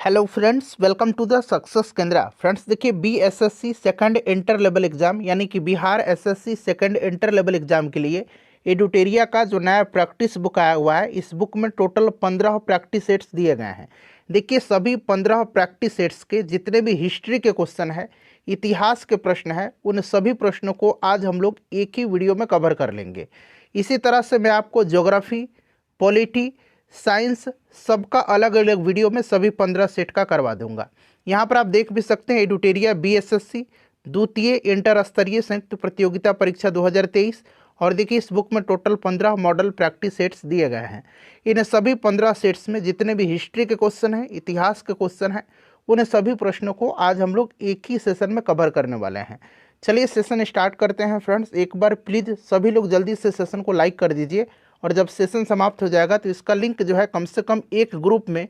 Hello friends, welcome to the success Kendra. Friends देखिए, BSSC second inter level exam यानी कि Bihar SSC second inter level exam के लिए एडुटेरिया का जो नया प्रैक्टिस बुक आया हुआ है, इस बुक में टोटल 15 प्रैक्टिस सेट्स दिए गए हैं। देखिए, सभी 15 प्रैक्टिस सेट्स के जितने भी हिस्ट्री के क्वेश्चन है, इतिहास के प्रश्न है, उन सभी प्रश्नों को आज हम लोग एक ही वीडियो में कवर कर लेंगे। इसी तरह से मैं आपको ज्योग्राफी, पॉलिटी, साइंस सबका अलग अलग वीडियो में सभी 15 सेट का करवा दूंगा। यहाँ पर आप देख भी सकते हैं एडुटेरिया बीएसएससी द्वितीय इंटर स्तरीय संयुक्त प्रतियोगिता परीक्षा 2023। और देखिए, इस बुक में टोटल 15 मॉडल प्रैक्टिस सेट्स दिए गए हैं। इन सभी 15 सेट्स में जितने भी हिस्ट्री के क्वेश्चन हैं, इतिहास के क्वेश्चन हैं, उन सभी प्रश्नों को आज हम लोग एक ही सेशन में कवर करने वाले हैं। चलिए सेशन स्टार्ट करते हैं। फ्रेंड्स, एक बार प्लीज़ सभी लोग जल्दी से सेशन को लाइक कर दीजिए, और जब सेशन समाप्त हो जाएगा तो इसका लिंक जो है कम से कम एक ग्रुप में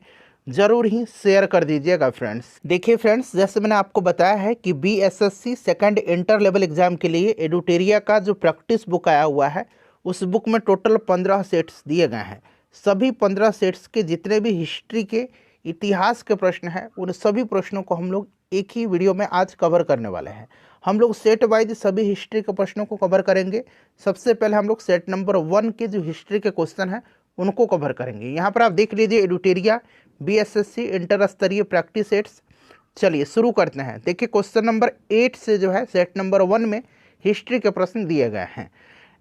ज़रूर ही शेयर कर दीजिएगा। फ्रेंड्स देखिए फ्रेंड्स, जैसे मैंने आपको बताया है कि BSSC second inter level exam के लिए एडुटेरिया का जो प्रैक्टिस बुक आया हुआ है, उस बुक में टोटल 15 सेट्स दिए गए हैं। सभी 15 सेट्स के जितने भी हिस्ट्री के, इतिहास के प्रश्न हैं, उन सभी प्रश्नों को हम लोग एक ही वीडियो में आज कवर करने वाले हैं। हम लोग सेट वाइज सभी हिस्ट्री के प्रश्नों को कवर करेंगे। सबसे पहले हम लोग सेट नंबर 1 के जो हिस्ट्री के क्वेश्चन हैं उनको कवर करेंगे। यहाँ पर आप देख लीजिए एडुटेरिया बीएसएससी इंटर स्तरीय प्रैक्टिस सेट्स। चलिए शुरू करते हैं। देखिए, क्वेश्चन नंबर 8 से जो है सेट नंबर 1 में हिस्ट्री के प्रश्न दिए गए हैं।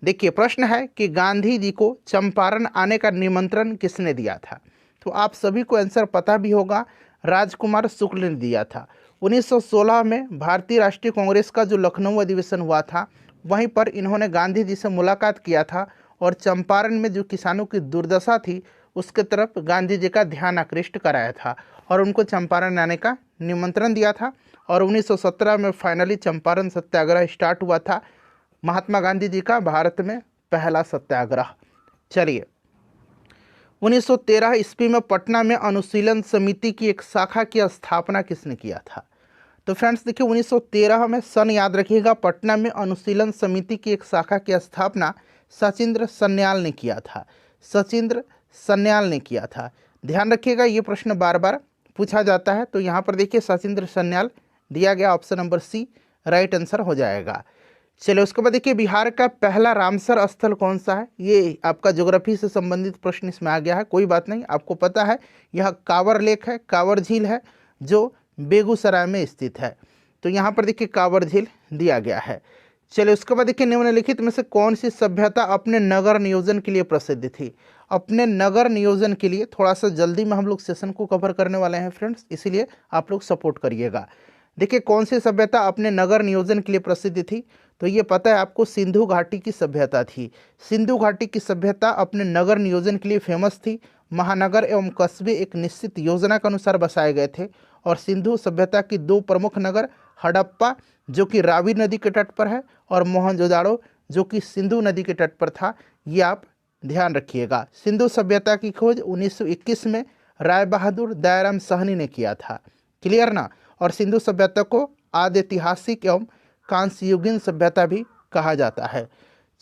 देखिए, प्रश्न है कि गांधी जी को चंपारण आने का निमंत्रण किसने दिया था? तो आप सभी को आंसर पता भी होगा, राजकुमार शुक्ल ने दिया था। 1916 में भारतीय राष्ट्रीय कांग्रेस का जो लखनऊ अधिवेशन हुआ था, वहीं पर इन्होंने गांधी जी से मुलाकात किया था और चंपारण में जो किसानों की दुर्दशा थी उसके तरफ गांधी जी का ध्यान आकृष्ट कराया था और उनको चंपारण आने का निमंत्रण दिया था। और 1917 में फाइनली चंपारण सत्याग्रह स्टार्ट हुआ था, महात्मा गांधी जी का भारत में पहला सत्याग्रह। चलिए, 1913 ईस्वी में पटना में अनुशीलन समिति की एक शाखा की स्थापना किसने किया था? तो फ्रेंड्स देखिए, 1913 में सन याद रखिएगा, पटना में अनुशीलन समिति की एक शाखा की स्थापना सचिंद्र सन्याल ने किया था। सचिंद्र सन्याल ने किया था। ध्यान रखिएगा, ये प्रश्न बार बार पूछा जाता है। तो यहाँ पर देखिए सचिंद्र सन्याल दिया गया, option number C right answer हो जाएगा। चलिए, उसके बाद देखिए, बिहार का पहला रामसर स्थल कौन सा है? ये आपका ज्योग्राफी से संबंधित प्रश्न इसमें आ गया है, कोई बात नहीं, आपको पता है, यह कांवर लेक है, कांवर झील है, जो बेगूसराय में स्थित है। तो यहाँ पर देखिए कांवर झील दिया गया है। चलिए, उसके बाद देखिए, निम्नलिखित में से कौन सी सभ्यता अपने नगर नियोजन के लिए प्रसिद्ध थी? अपने नगर नियोजन के लिए थोड़ा सा जल्दी में हम लोग सेशन को कवर करने वाले हैं फ्रेंड्स, इसीलिए आप लोग सपोर्ट करिएगा। देखिए, कौन सी सभ्यता अपने नगर नियोजन के लिए प्रसिद्ध थी? तो ये पता है आपको, सिंधु घाटी की सभ्यता थी। सिंधु घाटी की सभ्यता अपने नगर नियोजन के लिए फेमस थी। महानगर एवं कस्बे एक निश्चित योजना के अनुसार बसाए गए थे। और सिंधु सभ्यता की 2 प्रमुख नगर, हड़प्पा जो कि रावी नदी के तट पर है, और मोहनजोदाड़ो जो कि सिंधु नदी के तट पर था, ये आप ध्यान रखिएगा। सिंधु सभ्यता की खोज 1921 में राय बहादुर दयाराम साहनी ने किया था। क्लियर ना? और सिंधु सभ्यता को आदि ऐतिहासिक एवं कांस्ययुगीन सभ्यता भी कहा जाता है।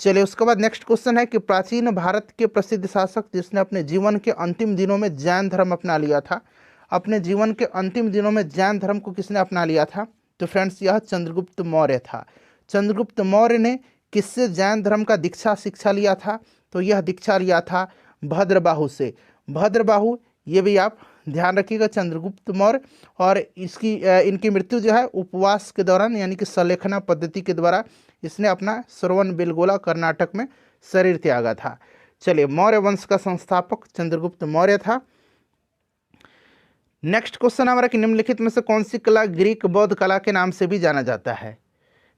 चलिए, उसके बाद नेक्स्ट क्वेश्चन है कि प्राचीन भारत के प्रसिद्ध शासक जिसने अपने जीवन के अंतिम दिनों में जैन धर्म अपना लिया था। अपने जीवन के अंतिम दिनों में जैन धर्म को किसने अपना लिया था? तो फ्रेंड्स, यह चंद्रगुप्त मौर्य था। चंद्रगुप्त मौर्य ने किससे जैन धर्म का दीक्षा शिक्षा लिया था? तो यह दीक्षा लिया था भद्रबाहु से। भद्रबाहु, ये भी आप ध्यान रखिएगा, चंद्रगुप्त मौर्य। और इनकी मृत्यु जो है उपवास के दौरान यानी कि सलेखना पद्धति के द्वारा इसने अपना श्रवण बेलगोला कर्नाटक में शरीर त्यागा था। चलिए, मौर्य वंश का संस्थापक चंद्रगुप्त मौर्य था। नेक्स्ट क्वेश्चन हमारा कि निम्नलिखित में से कौन सी कला ग्रीक बौद्ध कला के नाम से भी जाना जाता है?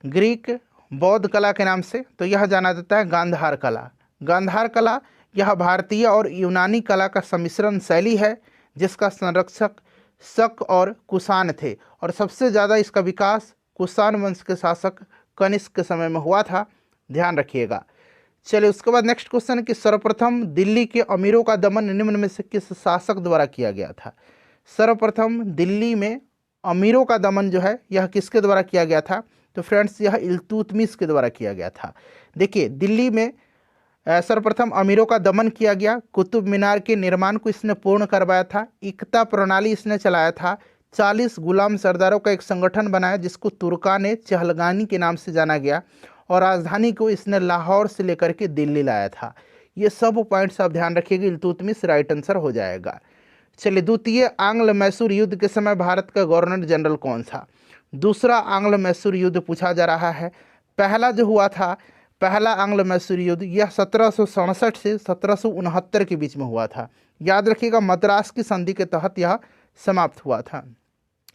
ग्रीक बौद्ध कला के नाम से तो यह जाना जाता है गांधार कला। गांधार कला यह भारतीय और यूनानी कला का सम्मिश्रण शैली है, जिसका संरक्षक शक और कुषाण थे। और सबसे ज़्यादा इसका विकास कुषाण वंश के शासक कनिष्क के समय में हुआ था। ध्यान रखिएगा। चलिए, उसके बाद नेक्स्ट क्वेश्चन है कि सर्वप्रथम दिल्ली के अमीरों का दमन निम्न में से किस शासक द्वारा किया गया था? सर्वप्रथम दिल्ली में अमीरों का दमन जो है यह किसके द्वारा किया गया था? तो फ्रेंड्स, यह इल्तुतमिश के द्वारा किया गया था। देखिए, दिल्ली में सर्वप्रथम अमीरों का दमन किया गया। कुतुब मीनार के निर्माण को इसने पूर्ण करवाया था। एकता प्रणाली इसने चलाया था। 40 गुलाम सरदारों का एक संगठन बनाया जिसको तुर्कान ए चहलगानी के नाम से जाना गया, और राजधानी को इसने लाहौर से लेकर के दिल्ली लाया था। ये सब पॉइंट्स आप ध्यान रखिएगा। इल्तुतमिश राइट आंसर हो जाएगा। चलिए, द्वितीय आंग्ल मैसूर युद्ध के समय भारत का गवर्नर जनरल कौन था? दूसरा आंग्ल मैसूर युद्ध पूछा जा रहा है। पहला जो हुआ था, पहला आंग्ल मैसूर युद्ध, यह 1767 से 1769 के बीच में हुआ था। याद रखिएगा, मद्रास की संधि के तहत यह समाप्त हुआ था।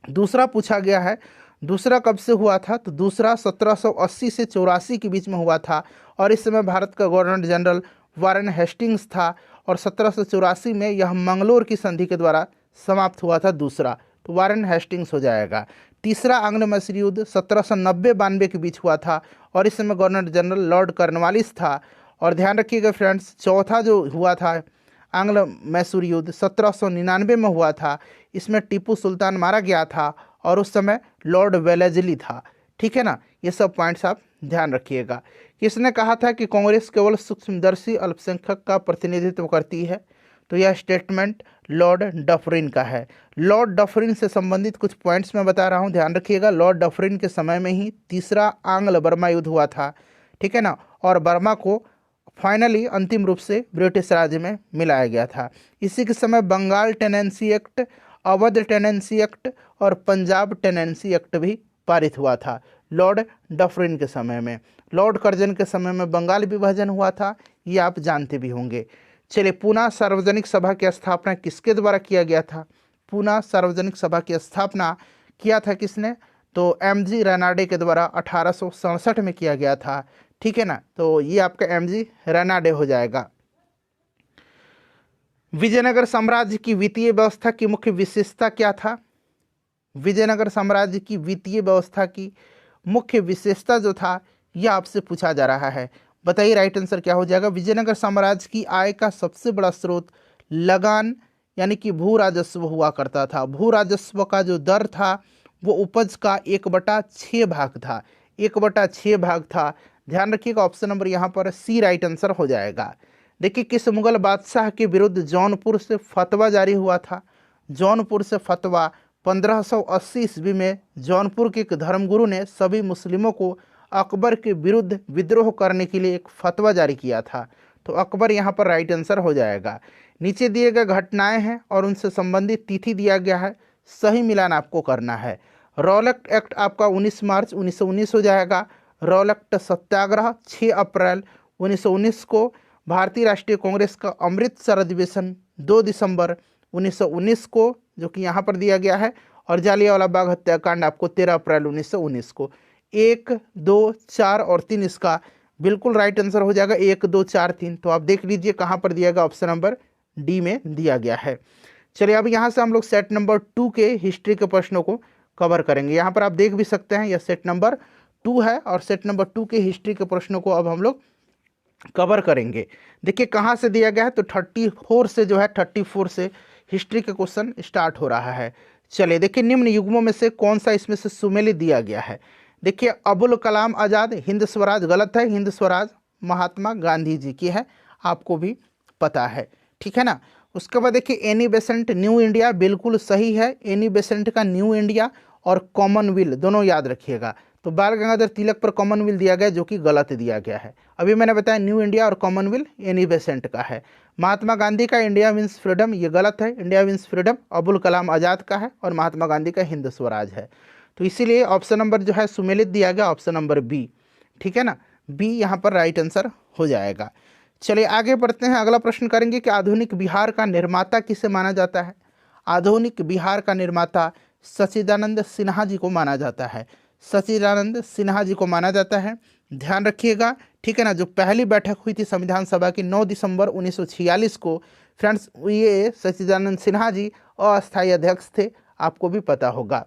दूसरा पूछा गया है, दूसरा कब से हुआ था? तो दूसरा 1780 से 84 के बीच में हुआ था, और इस समय भारत का गवर्नर जनरल वारेन हेस्टिंग्स था, और 1784 में यह मंगलोर की संधि के द्वारा समाप्त हुआ था दूसरा, तो वारेन हेस्टिंग्स हो जाएगा। तीसरा आंग्ल मैसूर युद्ध 1790-92 के बीच हुआ था, और इस समय गवर्नर जनरल लॉर्ड कॉर्नवालिस था। और ध्यान रखिएगा फ्रेंड्स, चौथा जो हुआ था आंग्ल मैसूर युद्ध 1799 में हुआ था। इसमें टीपू सुल्तान मारा गया था, और उस समय लॉर्ड वेलेजली था। ठीक है ना, ये सब पॉइंट्स आप ध्यान रखिएगा। किसने कहा था कि कांग्रेस केवल सूक्ष्मदर्शी अल्पसंख्यक का प्रतिनिधित्व करती है? तो यह स्टेटमेंट लॉर्ड डफरिन का है। लॉर्ड डफरिन से संबंधित कुछ पॉइंट्स मैं बता रहा हूँ, ध्यान रखिएगा। लॉर्ड डफरिन के समय में ही तीसरा आंग्ल बर्मा युद्ध हुआ था, ठीक है ना, और बर्मा को फाइनली अंतिम रूप से ब्रिटिश राज्य में मिलाया गया था। इसी के समय Bengal tenancy act, Awadh tenancy act और पंजाब टेनेंसी एक्ट भी पारित हुआ था लॉर्ड डफरिन के समय में। लॉर्ड कर्जन के समय में बंगाल विभाजन हुआ था, ये आप जानते भी होंगे। चलिए, पूना सार्वजनिक सभा की स्थापना किसके द्वारा किया गया था? पूना सार्वजनिक सभा की स्थापना किया था किसने? तो एमजी रेनाडे के द्वारा 1867 में किया गया था। ठीक है ना, तो ये आपका एमजी रेनाडे हो जाएगा। विजयनगर साम्राज्य की वित्तीय व्यवस्था की मुख्य विशेषता क्या था? विजयनगर साम्राज्य की वित्तीय व्यवस्था की मुख्य विशेषता जो था, यह आपसे पूछा जा रहा है। बताइए राइट आंसर क्या हो जाएगा? विजयनगर साम्राज्य की आय का सबसे बड़ा स्रोत लगान यानी कि भू राजस्व हुआ करता था। भू राजस्व का जो दर था वो उपज का 1/6 भाग था। 1/6 भाग था। ध्यान रखिएगा, ऑप्शन नंबर यहाँ पर सी राइट आंसर हो जाएगा। देखिए, किस मुगल बादशाह के विरुद्ध जौनपुर से फतवा जारी हुआ था? जौनपुर से फतवा 1580 ईस्वी में जौनपुर के एक धर्मगुरु ने सभी मुस्लिमों को अकबर के विरुद्ध विद्रोह करने के लिए एक फतवा जारी किया था। तो अकबर यहाँ पर राइट आंसर हो जाएगा। नीचे दिए गए घटनाएं हैं और उनसे संबंधित तिथि दिया गया है, सही मिलान आपको करना है। रॉलेट एक्ट आपका 19 मार्च 1919 हो जाएगा। रॉलेट सत्याग्रह 6 अप्रैल 1919 को। भारतीय राष्ट्रीय कांग्रेस का अमृतसर अधिवेशन 2 दिसंबर 1919 को, जो कि यहाँ पर दिया गया है। और जालियांवाला बाग हत्याकांड आपको 13 अप्रैल 1919 को। 1, 2, 4 और 3 इसका बिल्कुल राइट आंसर हो जाएगा। 1, 2, 4, 3। तो आप देख लीजिए कहाँ पर दिया गया, ऑप्शन नंबर डी में दिया गया है। चलिए, अब यहाँ से हम लोग सेट नंबर 2 के हिस्ट्री के प्रश्नों को कवर करेंगे। यहाँ पर आप देख भी सकते हैं, यह सेट नंबर 2 है, और सेट नंबर 2 के हिस्ट्री के प्रश्नों को अब हम लोग कवर करेंगे। देखिए कहाँ से दिया गया है, तो 34 से जो है 34 से हिस्ट्री के क्वेश्चन स्टार्ट हो रहा है। चलिए देखिए, निम्न युग्मों में से कौन सा इसमें से सुमेलित दिया गया है? देखिए, अबुल कलाम आज़ाद हिंद स्वराज गलत है। हिंद स्वराज महात्मा गांधी जी की है, आपको भी पता है। ठीक है ना। उसके बाद देखिए, एनी बेसेंट न्यू इंडिया बिल्कुल सही है। एनी बेसेंट का न्यू इंडिया और कॉमनवेल्थ दोनों याद रखिएगा। तो बाल गंगाधर तिलक पर कॉमनवेल्थ दिया गया, जो कि गलत दिया गया है। अभी मैंने बताया न्यू इंडिया और कॉमनवेल्थ एनी बेसेंट का है। महात्मा गांधी का इंडिया मीन्स फ्रीडम, ये गलत है। India means freedom Abul Kalam Azad का है, और महात्मा गांधी का हिंद स्वराज है। तो इसीलिए ऑप्शन नंबर जो है सुमेलित दिया गया, ऑप्शन नंबर बी। ठीक है ना, बी यहाँ पर राइट आंसर हो जाएगा। चलिए आगे बढ़ते हैं, अगला प्रश्न करेंगे कि आधुनिक बिहार का निर्माता किसे माना जाता है? आधुनिक बिहार का निर्माता सच्चिदानंद सिन्हा जी को माना जाता है। सच्चिदानंद सिन्हा जी को माना जाता है, ध्यान रखिएगा। ठीक है ना, जो पहली बैठक हुई थी संविधान सभा की 9 दिसंबर 1946 को, फ्रेंड्स ये सच्चिदानंद सिन्हा जी अस्थायी अध्यक्ष थे, आपको भी पता होगा।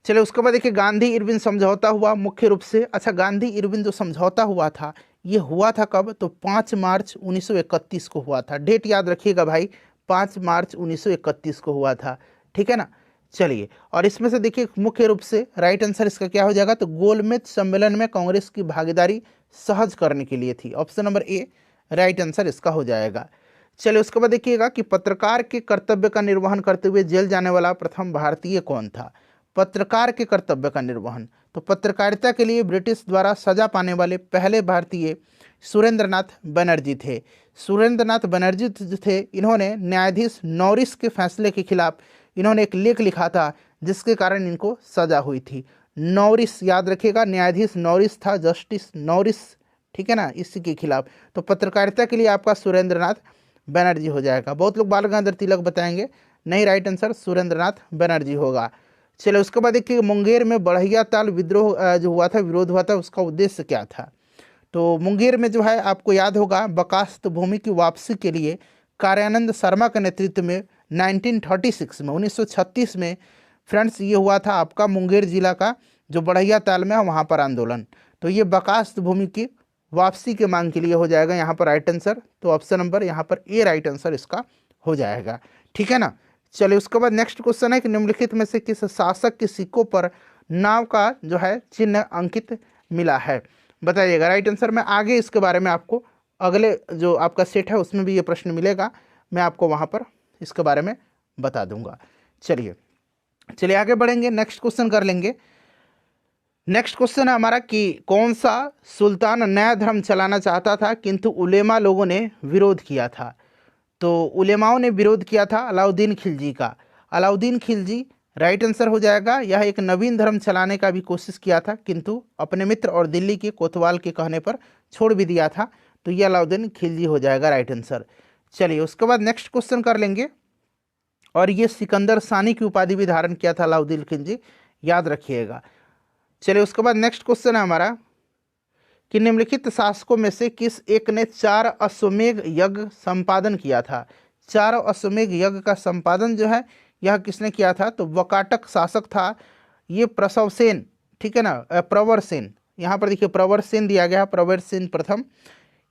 चलिए उसके बाद देखिए, गांधी इरविन समझौता हुआ मुख्य रूप से। अच्छा, गांधी इरविन जो समझौता हुआ था, ये हुआ था कब? तो 5 मार्च 1931 को हुआ था। डेट याद रखिएगा भाई, 5 मार्च 1931 को हुआ था। ठीक है ना। चलिए, और इसमें से देखिए मुख्य रूप से राइट आंसर इसका क्या हो जाएगा, तो गोलमेज सम्मेलन में कांग्रेस की भागीदारी सहज करने के लिए थी। Option number A right answer इसका हो जाएगा। चलिए, उसके बाद देखिएगा कि पत्रकार के कर्तव्य का निर्वहन करते हुए जेल जाने वाला प्रथम भारतीय कौन था। पत्रकार के कर्तव्य का निर्वहन, तो पत्रकारिता के लिए ब्रिटिश द्वारा सजा पाने वाले पहले भारतीय सुरेंद्रनाथ बनर्जी थे। सुरेंद्रनाथ बनर्जी जो थे, इन्होंने न्यायाधीश नॉरिस के फैसले के खिलाफ इन्होंने एक लेख लिखा था, जिसके कारण इनको सजा हुई थी। नॉरिस याद रखिएगा, न्यायाधीश नॉरिस था, जस्टिस नॉरिस, ठीक है ना, इसी के खिलाफ। तो पत्रकारिता के लिए आपका सुरेंद्रनाथ बनर्जी हो जाएगा। बहुत लोग बाल गंगाधर तिलक बताएंगे, नहीं, राइट आंसर सुरेंद्रनाथ बनर्जी होगा। चलिए, उसके बाद देखिए मुंगेर में बढ़िया ताल विद्रोह जो हुआ था, विरोध हुआ था, उसका उद्देश्य क्या था। तो मुंगेर में जो है आपको याद होगा, बकास्त भूमि की वापसी के लिए कार्यानंद शर्मा के नेतृत्व में 1936 में 1936 में फ्रेंड्स ये हुआ था आपका मुंगेर जिला का जो बढ़िया ताल में है वहाँ पर आंदोलन। तो ये बकास्त भूमि की वापसी के मांग के लिए हो जाएगा यहाँ पर राइट आंसर। तो ऑप्शन नंबर यहाँ पर ए राइट आंसर इसका हो जाएगा, ठीक है ना। चलिए, उसके बाद नेक्स्ट क्वेश्चन है कि निम्नलिखित में से किस शासक के सिक्कों पर नाव का जो है चिन्ह अंकित मिला है, बताइएगा। राइट आंसर मैं आगे इसके बारे में आपको अगले जो आपका सेट है उसमें भी ये प्रश्न मिलेगा, मैं आपको वहाँ पर इसके बारे में बता दूंगा। चलिए आगे बढ़ेंगे, नेक्स्ट क्वेश्चन कर लेंगे। नेक्स्ट क्वेश्चन है हमारा कि कौन सा सुल्तान नया धर्म चलाना चाहता था किंतु उलेमा लोगों ने विरोध किया था। तो उलेमाओं ने विरोध किया था अलाउद्दीन खिलजी का। अलाउद्दीन खिलजी राइट आंसर हो जाएगा। यह एक नवीन धर्म चलाने का भी कोशिश किया था, किंतु अपने मित्र और दिल्ली के कोतवाल के कहने पर छोड़ भी दिया था। तो ये अलाउद्दीन खिलजी हो जाएगा राइट आंसर। चलिए, उसके बाद नेक्स्ट क्वेश्चन कर लेंगे, और ये सिकंदर सानी की उपाधि भी धारण किया था अलाउद्दीन खिलजी, याद रखिएगा। चलिए, उसके बाद नेक्स्ट क्वेश्चन है हमारा कि निम्नलिखित शासकों में से किस एक ने 4 अश्वमेध यज्ञ संपादन किया था। 4 अश्वमेध यज्ञ का संपादन जो है यह किसने किया था, तो वकाटक शासक था ये प्रसवसेन, ठीक है ना, प्रवरसेन। यहाँ पर देखिए प्रवरसेन दिया गया, प्रवरसेन प्रथम,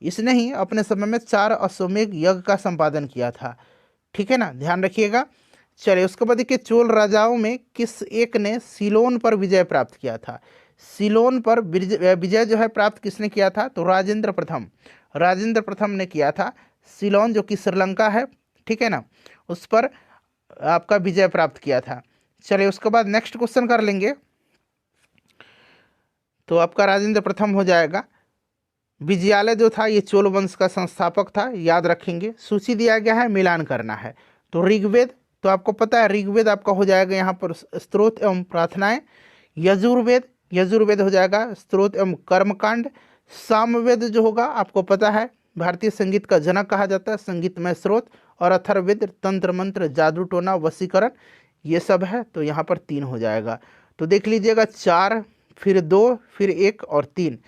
इसने ही अपने समय में 4 अश्वमेध यज्ञ का संपादन किया था, ठीक है ना, ध्यान रखिएगा। चलिए, उसके बाद देखिए चोल राजाओं में किस एक ने सीलोन पर विजय प्राप्त किया था। सीलोन पर विजय जो है प्राप्त किसने किया था, तो राजेंद्र प्रथम। राजेंद्र प्रथम ने किया था सीलोन, जो कि श्रीलंका है, ठीक है ना, उस पर आपका विजय प्राप्त किया था। चलिए, उसके बाद नेक्स्ट क्वेश्चन कर लेंगे, तो आपका राजेंद्र प्रथम हो जाएगा। विजयालय जो था ये चोल वंश का संस्थापक था, याद रखेंगे। सूची दिया गया है, मिलान करना है। तो ऋग्वेद, तो आपको पता है ऋग्वेद आपका हो जाएगा यहाँ पर स्तोत्र एवं प्रार्थनाएं। यजुर्वेद, यजुर्वेद हो जाएगा स्तोत्र एवं कर्मकांड। सामवेद जो होगा आपको पता है भारतीय संगीत का जनक कहा जाता है, संगीतमय स्रोत। और अथर्ववेद तंत्र मंत्र जादू टोना वशीकरण, ये सब है। तो यहाँ पर 3 हो जाएगा। तो देख लीजिएगा 4 फिर 2 फिर 1 और 3,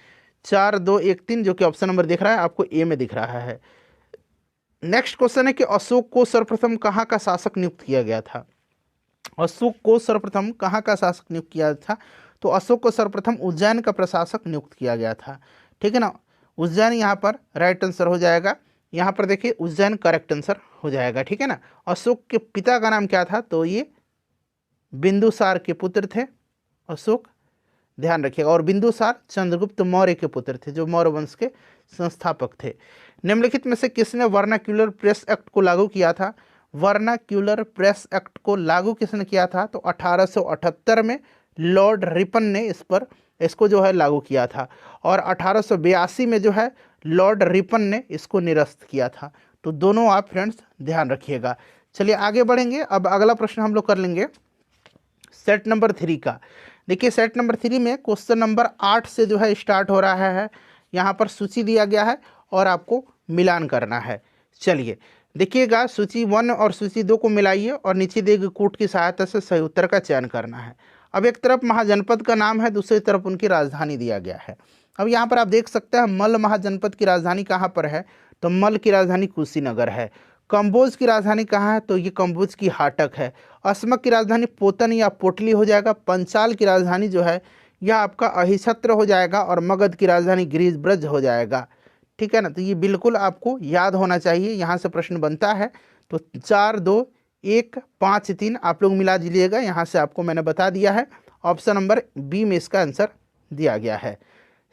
4 2 1 3, जो कि ऑप्शन नंबर दिख रहा है आपको ए में दिख रहा है। नेक्स्ट क्वेश्चन है कि अशोक को सर्वप्रथम कहाँ का शासक नियुक्त किया गया था। अशोक को सर्वप्रथम कहाँ का शासक नियुक्त किया था, तो अशोक को सर्वप्रथम उज्जैन का प्रशासक नियुक्त किया गया था, ठीक है ना। उज्जैन यहाँ पर राइट आंसर हो जाएगा। यहाँ पर देखिए उज्जैन करेक्ट आंसर हो जाएगा, ठीक है ना। अशोक के पिता का नाम क्या था, तो ये बिंदुसार के पुत्र थे अशोक, ध्यान रखिएगा। और बिंदुसार चंद्रगुप्त मौर्य के पुत्र थे, जो मौर्य वंश के संस्थापक थे। निम्नलिखित में से किसने वर्नाक्यूलर प्रेस एक्ट को लागू किया था। वर्नाक्यूलर प्रेस एक्ट को लागू किसने किया था, तो 1878 में लॉर्ड रिपन ने इसको जो है लागू किया था। और 1882 में जो है लॉर्ड रिपन ने इसको निरस्त किया था। तो दोनों आप फ्रेंड्स ध्यान रखिएगा। चलिए आगे बढ़ेंगे। अब अगला प्रश्न हम लोग कर लेंगे सेट नंबर 3 का। देखिए सेट नंबर 3 में क्वेश्चन नंबर 8 से जो है स्टार्ट हो रहा है। यहाँ पर सूची दिया गया है और आपको मिलान करना है। चलिए देखिएगा, सूची 1 और सूची 2 को मिलाइए और नीचे दिए गए कूट की सहायता से सही उत्तर का चयन करना है। अब एक तरफ महाजनपद का नाम है, दूसरी तरफ उनकी राजधानी दिया गया है। अब यहाँ पर आप देख सकते हैं मल्ल महाजनपद की राजधानी कहाँ पर है, तो मल्ल की राजधानी कुशीनगर है। कंबोज की राजधानी कहाँ है, तो ये कंबोज की हाटक है। असमक की राजधानी पोतन या पोटली हो जाएगा। पंचाल की राजधानी जो है यह आपका अहिछत्र हो जाएगा। और मगध की राजधानी गिरिब्रज हो जाएगा, ठीक है ना। तो ये बिल्कुल आपको याद होना चाहिए, यहाँ से प्रश्न बनता है। तो 4 2 1 5 3 आप लोग मिला दीजिएगा, यहाँ से आपको मैंने बता दिया है। ऑप्शन नंबर बी में इसका आंसर दिया गया है।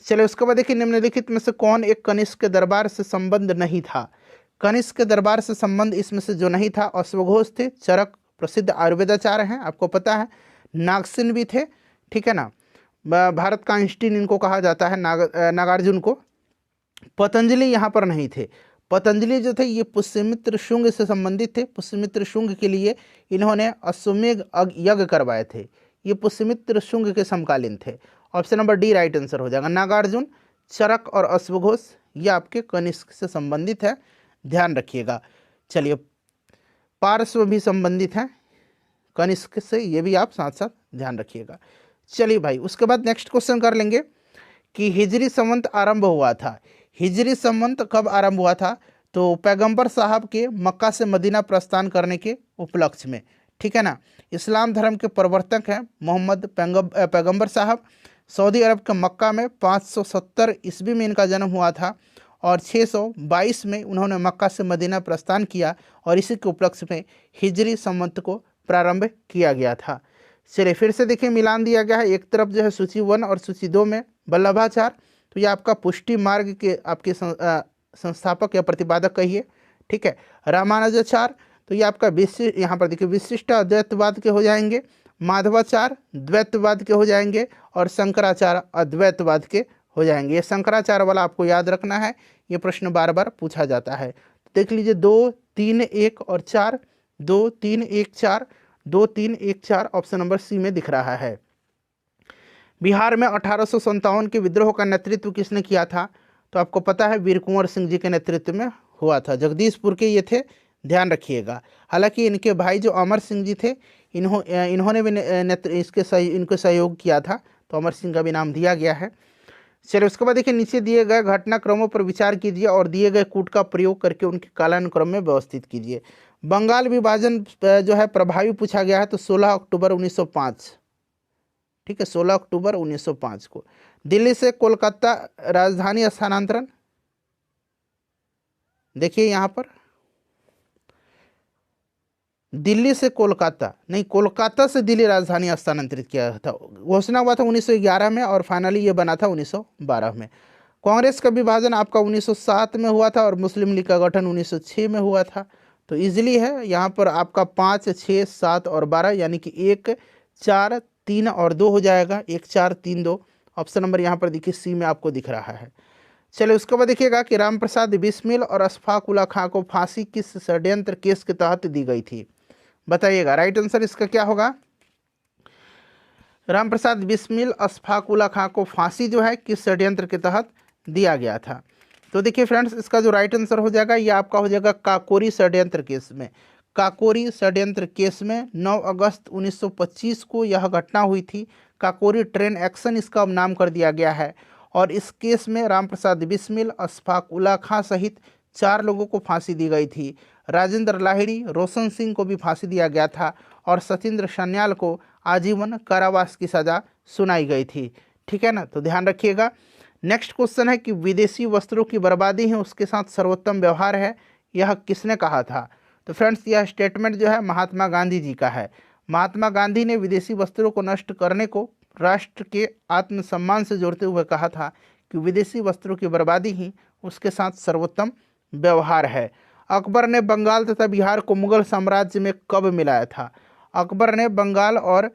चलिए उसके बाद देखिए, निम्नलिखित में से कौन एक कनिष्क के दरबार से संबंध नहीं था। कनिष्क के दरबार से संबंध इसमें से जो नहीं था, अश्वघोष थे, चरक प्रसिद्ध आयुर्वेदाचार्य हैं, आपको पता है, नागसेन भी थे, ठीक है ना, भारत का आइंस्टीन इनको कहा जाता है, नागार्जुन को। पतंजलि यहाँ पर नहीं थे। पतंजलि जो थे ये पुष्यमित्र शुंग से संबंधित थे। पुष्यमित्र शुंग के लिए इन्होंने अश्वमेध यज्ञ करवाए थे। ये पुष्यमित्र शुंग के समकालीन थे। Option number D right answer हो जाएगा। नागार्जुन, चरक और अश्वघोष ये आपके कनिष्क से संबंधित है, ध्यान रखिएगा। चलिए, पार्श्व भी संबंधित हैं कनिष्क से, ये भी आप साथ साथ ध्यान रखिएगा। चलिए भाई, उसके बाद नेक्स्ट क्वेश्चन कर लेंगे कि हिजरी संवत आरंभ हुआ था। हिजरी संवत कब आरंभ हुआ था? तो पैगंबर साहब के मक्का से मदीना प्रस्थान करने के उपलक्ष्य में, ठीक है ना। इस्लाम धर्म के प्रवर्तक हैं मोहम्मद पैगंबर साहब। सऊदी अरब के मक्का में 570 ईस्वी में इनका जन्म हुआ था और 622 में उन्होंने मक्का से मदीना प्रस्थान किया और इसी के उपलक्ष्य में हिजरी संवत को प्रारंभ किया गया था। चलिए फिर से देखिए, मिलान दिया गया है। एक तरफ जो है सूची 1 और सूची 2 में वल्लभाचार्य, तो ये आपका पुष्टि मार्ग के आपके संस्थापक या प्रतिपादक कहिए, ठीक है। रामानुजाचार्य, तो ये आपका यहाँ पर देखिए विशिष्ट अद्वैतवाद के हो जाएंगे। माधवाचार्य द्वैतवाद के हो जाएंगे और शंकराचार्य अद्वैतवाद के हो जाएंगे। ये शंकराचार्य वाला आपको याद रखना है, ये प्रश्न बार बार पूछा जाता है। देख लीजिए 2 3 1 और 4, 2 3 1 4, 2 3 1 4 ऑप्शन नंबर सी में दिख रहा है। बिहार में 1857 के विद्रोह का नेतृत्व किसने किया था? तो आपको पता है वीर कुंवर सिंह जी के नेतृत्व में हुआ था। जगदीशपुर के ये थे, ध्यान रखिएगा। हालांकि इनके भाई जो अमर सिंह जी थे, इन्होंने भी इनको सहयोग किया था, तो अमर सिंह का भी नाम दिया गया है। चलिए उसके बाद देखिए, नीचे दिए गए घटनाक्रमों पर विचार कीजिए और दिए गए कूट का प्रयोग करके उनके कालानुक्रम में व्यवस्थित कीजिए। बंगाल विभाजन जो है प्रभावी पूछा गया है, तो 16 अक्टूबर 1905, ठीक है, 16 अक्टूबर 1905 को। दिल्ली से कोलकाता राजधानी स्थानांतरण, देखिए यहाँ पर दिल्ली से कोलकाता नहीं, कोलकाता से दिल्ली राजधानी स्थानांतरित किया था। घोषणा हुआ था 1911 में और फाइनली ये बना था 1912 में। कांग्रेस का विभाजन आपका 1907 में हुआ था और मुस्लिम लीग का गठन 1906 में हुआ था। तो इजीली है यहाँ पर आपका 5 6 7 और 12, यानी कि 1 4 3 और 2 हो जाएगा। 1 4 3 2 ऑप्शन नंबर यहाँ पर देखिए सी में आपको दिख रहा है। चलिए उसके बाद देखिएगा कि रामप्रसाद बिस्मिल और अशफाक उल्ला खां को फांसी किस षड्यंत्र केस के तहत दी गई थी? बताइएगा, राइट आंसर इसका क्या होगा? रामप्रसाद बिस्मिल अशफाक उल्ला खां को फांसी जो है किस षड्यंत्र के तहत दिया गया था? तो देखिए फ्रेंड्स, इसका जो राइट आंसर हो जाएगा ये आपका हो जाएगा काकोरी षड्यंत्र केस में। काकोरी षड्यंत्र केस में 9 अगस्त 1925 को यह घटना हुई थी। काकोरी ट्रेन एक्शन इसका नाम कर दिया गया है और इस केस में रामप्रसाद बिस्मिल, अशफाक उल्ला खां सहित 4 लोगों को फांसी दी गई थी। राजेंद्र लाहिड़ी, रोशन सिंह को भी फांसी दिया गया था और सचिंद्र सन्याल को आजीवन कारावास की सज़ा सुनाई गई थी, ठीक है ना। तो ध्यान रखिएगा। नेक्स्ट क्वेश्चन है कि विदेशी वस्त्रों की बर्बादी है उसके साथ सर्वोत्तम व्यवहार है, यह किसने कहा था? तो फ्रेंड्स, यह स्टेटमेंट जो है महात्मा गांधी जी का है। महात्मा गांधी ने विदेशी वस्त्रों को नष्ट करने को राष्ट्र के आत्मसम्मान से जोड़ते हुए कहा था कि विदेशी वस्त्रों की बर्बादी ही उसके साथ सर्वोत्तम व्यवहार है। अकबर ने बंगाल तथा बिहार को मुगल साम्राज्य में कब मिलाया था? अकबर ने बंगाल और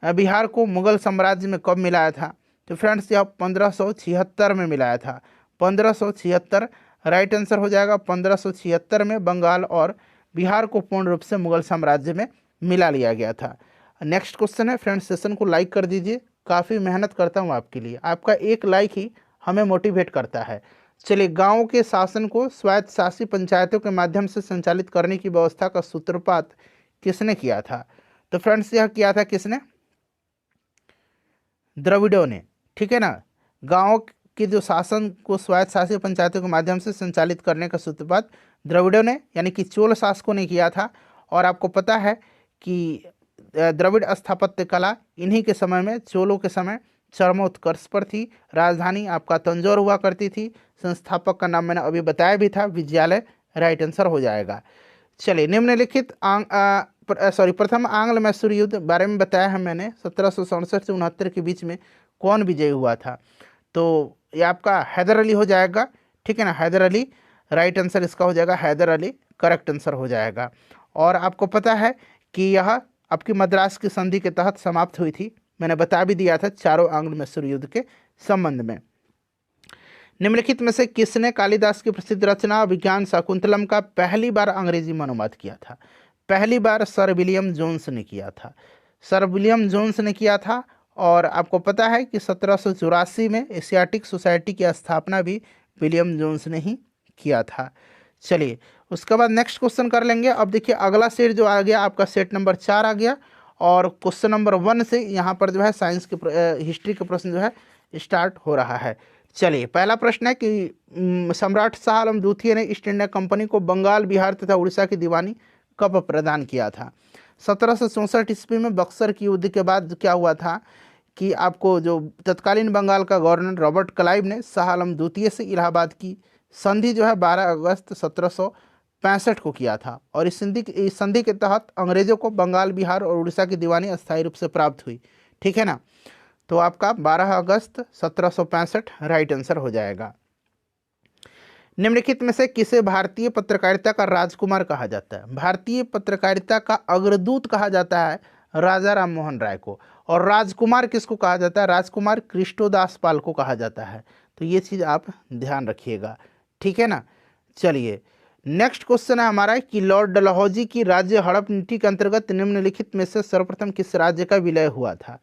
बिहार को मुगल साम्राज्य में कब मिलाया था? तो फ्रेंड्स, यह 1576 में मिलाया था। 1576 राइट आंसर हो जाएगा। 1576 में बंगाल और बिहार को पूर्ण रूप से मुगल साम्राज्य में मिला लिया गया था। नेक्स्ट क्वेश्चन है फ्रेंड्स, सेशन को लाइक कर दीजिए, काफ़ी मेहनत करता हूँ आपके लिए, आपका एक लाइक ही हमें मोटिवेट करता है। चलिए, गाँव के शासन को स्वायत्त शासी पंचायतों के माध्यम से संचालित करने की व्यवस्था का सूत्रपात किसने किया था? तो फ्रेंड्स, यह किया था किसने? द्रविड़ों ने, ठीक है ना। गाँव के जो शासन को स्वायत्त शासी पंचायतों के माध्यम से संचालित करने का सूत्रपात द्रविड़ों ने, यानी कि चोल शासकों ने किया था। और आपको पता है कि द्रविड़ स्थापत्य कला इन्हीं के समय में, चोलों के समय चरमोत्कर्ष पर थी। राजधानी आपका तंजौर हुआ करती थी। संस्थापक का नाम मैंने अभी बताया भी था, विजयालय राइट आंसर हो जाएगा। चलिए, निम्नलिखित प्रथम आंग्ल मैसूर युद्ध बारे में बताया है मैंने, 1767 से 69 के बीच में कौन विजयी हुआ था। तो ये आपका हैदर अली हो जाएगा, ठीक है ना, हैदर अली राइट आंसर इसका हो जाएगा, हैदर अली करेक्ट आंसर हो जाएगा। और आपको पता है कि यह आपकी मद्रास की संधि के तहत समाप्त हुई थी, मैंने बता भी दिया था चारों आंग्ल मैसूर युद्ध के संबंध में। निम्नलिखित में से किसने कालिदास की प्रसिद्ध रचना विज्ञान शाकुंतलम का पहली बार अंग्रेजी में अनुवाद किया था? पहली बार सर विलियम जोन्स ने किया था, सर विलियम जोन्स ने किया था। और आपको पता है कि 1784 में एशियाटिक सोसाइटी की स्थापना भी विलियम जोन्स ने ही किया था। चलिए, उसके बाद नेक्स्ट क्वेश्चन कर लेंगे। अब देखिए अगला सेट जो आ गया आपका सेट नंबर 4 आ गया, और क्वेश्चन नंबर 1 से यहाँ पर जो है साइंस के हिस्ट्री के प्रश्न जो है स्टार्ट हो रहा है। चलिए, पहला प्रश्न है कि सम्राट शाह आलम द्वितीय ने ईस्ट इंडिया कंपनी को बंगाल, बिहार तथा उड़ीसा की दीवानी कब प्रदान किया था? 1764 ईस्वी में बक्सर की युद्ध के बाद क्या हुआ था कि आपको जो तत्कालीन बंगाल का गवर्नर रॉबर्ट क्लाइव ने शाह आलम द्वितीय से इलाहाबाद की संधि जो है 12 अगस्त 1765 को किया था, और इस संधि के तहत अंग्रेजों को बंगाल, बिहार और उड़ीसा की दीवानी अस्थायी रूप से प्राप्त हुई, ठीक है ना। तो आपका 12 अगस्त 1765 राइट आंसर हो जाएगा। निम्नलिखित में से किसे भारतीय पत्रकारिता का राजकुमार कहा जाता है? भारतीय पत्रकारिता का अग्रदूत कहा जाता है राजा राम मोहन राय को, और राजकुमार किसको कहा जाता है? राजकुमार कृष्णोदास पाल को कहा जाता है। तो ये चीज़ आप ध्यान रखिएगा, ठीक है ना। चलिए, नेक्स्ट क्वेश्चन है हमारा कि लॉर्ड डलहौजी की राज्य हड़प नीति के अंतर्गत निम्नलिखित में से सर्वप्रथम किस राज्य का विलय हुआ था?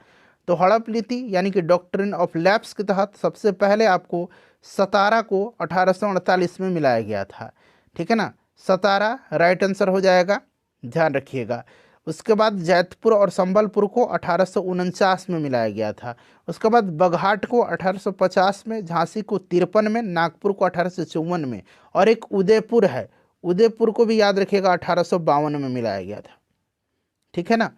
तो हड़प नीति यानी कि डॉक्ट्रिन ऑफ लैप्स के तहत सबसे पहले आपको सतारा को 1848 में मिलाया गया था, ठीक है ना। सतारा राइट आंसर हो जाएगा, ध्यान रखिएगा। उसके बाद जैतपुर और संबलपुर को 1849 में मिलाया गया था। उसके बाद बघाट को 1850 में, झांसी को 53 में, नागपुर को 1854 में, और एक उदयपुर है, उदयपुर को भी याद रखिएगा 1852 में मिलाया गया था, ठीक है ना।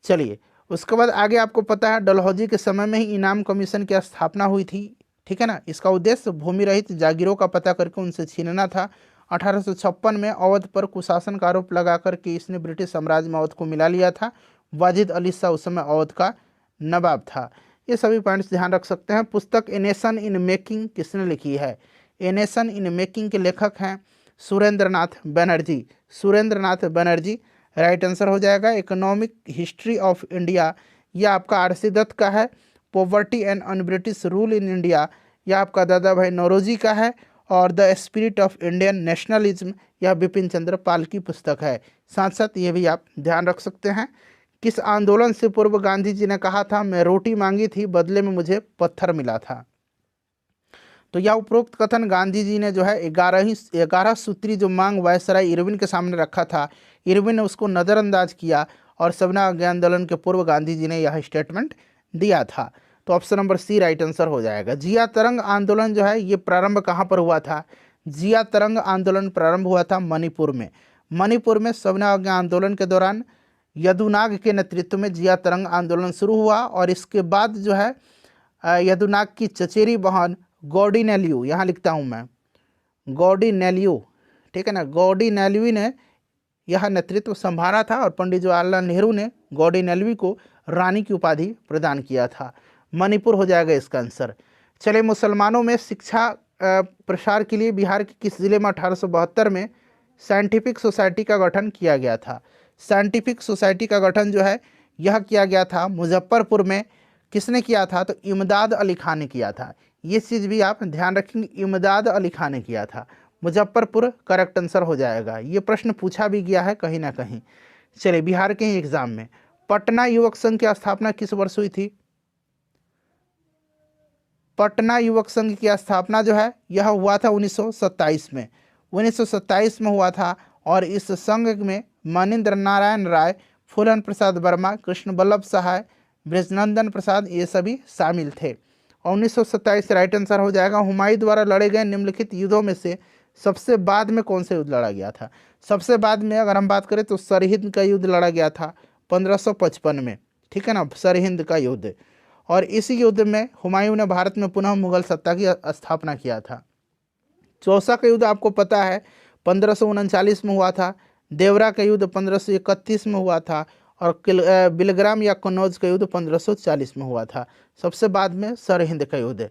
चलिए, उसके बाद आगे आपको पता है डलहौजी के समय में ही इनाम कमीशन की स्थापना हुई थी, ठीक है ना। इसका उद्देश्य भूमि रहित जागीरों का पता करके उनसे छीनना था। 1856 में अवध पर कुशासन का आरोप लगाकर के इसने ब्रिटिश साम्राज्य में अवध को मिला लिया था। वाजिद अली शाह उस समय अवध का नवाब था। ये सभी पॉइंट्स ध्यान रख सकते हैं। पुस्तक ए नेशन इन मेकिंग किसने लिखी है? ए नेशन इन मेकिंग के लेखक हैं सुरेंद्र नाथ बनर्जी, सुरेंद्र नाथ बनर्जी राइट आंसर हो जाएगा। इकोनॉमिक हिस्ट्री ऑफ इंडिया यह आपका आरसी दत्त का है। Poverty and un British rule in India यह आपका दादा भाई नौरोजी का है। और the spirit of Indian nationalism यह बिपिन चंद्र पाल की पुस्तक है। साथ साथ ये भी आप ध्यान रख सकते हैं। किस आंदोलन से पूर्व गांधी जी ने कहा था मैं रोटी मांगी थी बदले में मुझे पत्थर मिला था? तो यह उपरोक्त कथन गांधी जी ने जो है 11 सूत्री जो मांग वायसराय इरविन के सामने रखा था, इरविन ने उसको नज़रअंदाज किया, और सबना आज्ञा आंदोलन के पूर्व गांधी जी ने यह स्टेटमेंट दिया था। तो option number C right answer हो जाएगा। जिया तरंग आंदोलन जो है ये प्रारंभ कहाँ पर हुआ था? जिया तरंग आंदोलन प्रारंभ हुआ था मणिपुर में। मणिपुर में सबना आज्ञा आंदोलन के दौरान यदुनाग के नेतृत्व में जिया तरंग आंदोलन शुरू हुआ, और इसके बाद जो है यदुनाग की चचेरी बहन गौडी नेल्यू, यहाँ लिखता हूँ मैं गौडी नेल्यू, ठीक है ना, गौडी नेल्वी ने यह नेतृत्व संभाला था, और पंडित जवाहरलाल नेहरू ने गौडी नेल्वी को रानी की उपाधि प्रदान किया था। मणिपुर हो जाएगा इसका आंसर। चलिए, मुसलमानों में शिक्षा प्रसार के लिए बिहार के किस जिले में 1872 में साइंटिफिक सोसाइटी का गठन किया गया था? साइंटिफिक सोसाइटी का गठन जो है यह किया गया था मुजफ्फरपुर में। किसने किया था? तो इमदाद अली खान ने किया था। ये चीज़ भी आप ध्यान रखेंगे, इमदाद अली खान ने किया था। मुजफ्फरपुर करेक्ट आंसर हो जाएगा। ये प्रश्न पूछा भी गया है कहीं ना कहीं। चलिए, बिहार के ही एग्जाम में पटना युवक संघ की स्थापना किस वर्ष हुई थी? पटना युवक संघ की स्थापना जो है यह हुआ था 1927 में, 1927 में हुआ था। और इस संघ में मनीन्द्र नारायण राय, फूलन प्रसाद वर्मा, कृष्ण वल्लभ सहाय, ब्रजनंदन प्रसाद ये सभी शामिल थे। और 1927 राइट आंसर हो जाएगा। हुमायूं द्वारा लड़े गए निम्नलिखित युद्धों में से सबसे बाद में कौन सा युद्ध लड़ा गया था? सबसे बाद में अगर हम बात करें तो सरहिंद का युद्ध लड़ा गया था 1555 में, ठीक है ना, सरहिंद का युद्ध। और इसी युद्ध में हुमायूं ने भारत में पुनः मुगल सत्ता की स्थापना किया था। चौसा का युद्ध आपको पता है 1539 में हुआ था, देवरा का युद्ध 1531 में हुआ था, और बिलग्राम या कन्नौज का युद्ध 1540 में हुआ था। सबसे बाद में सरहिंद का युद्ध।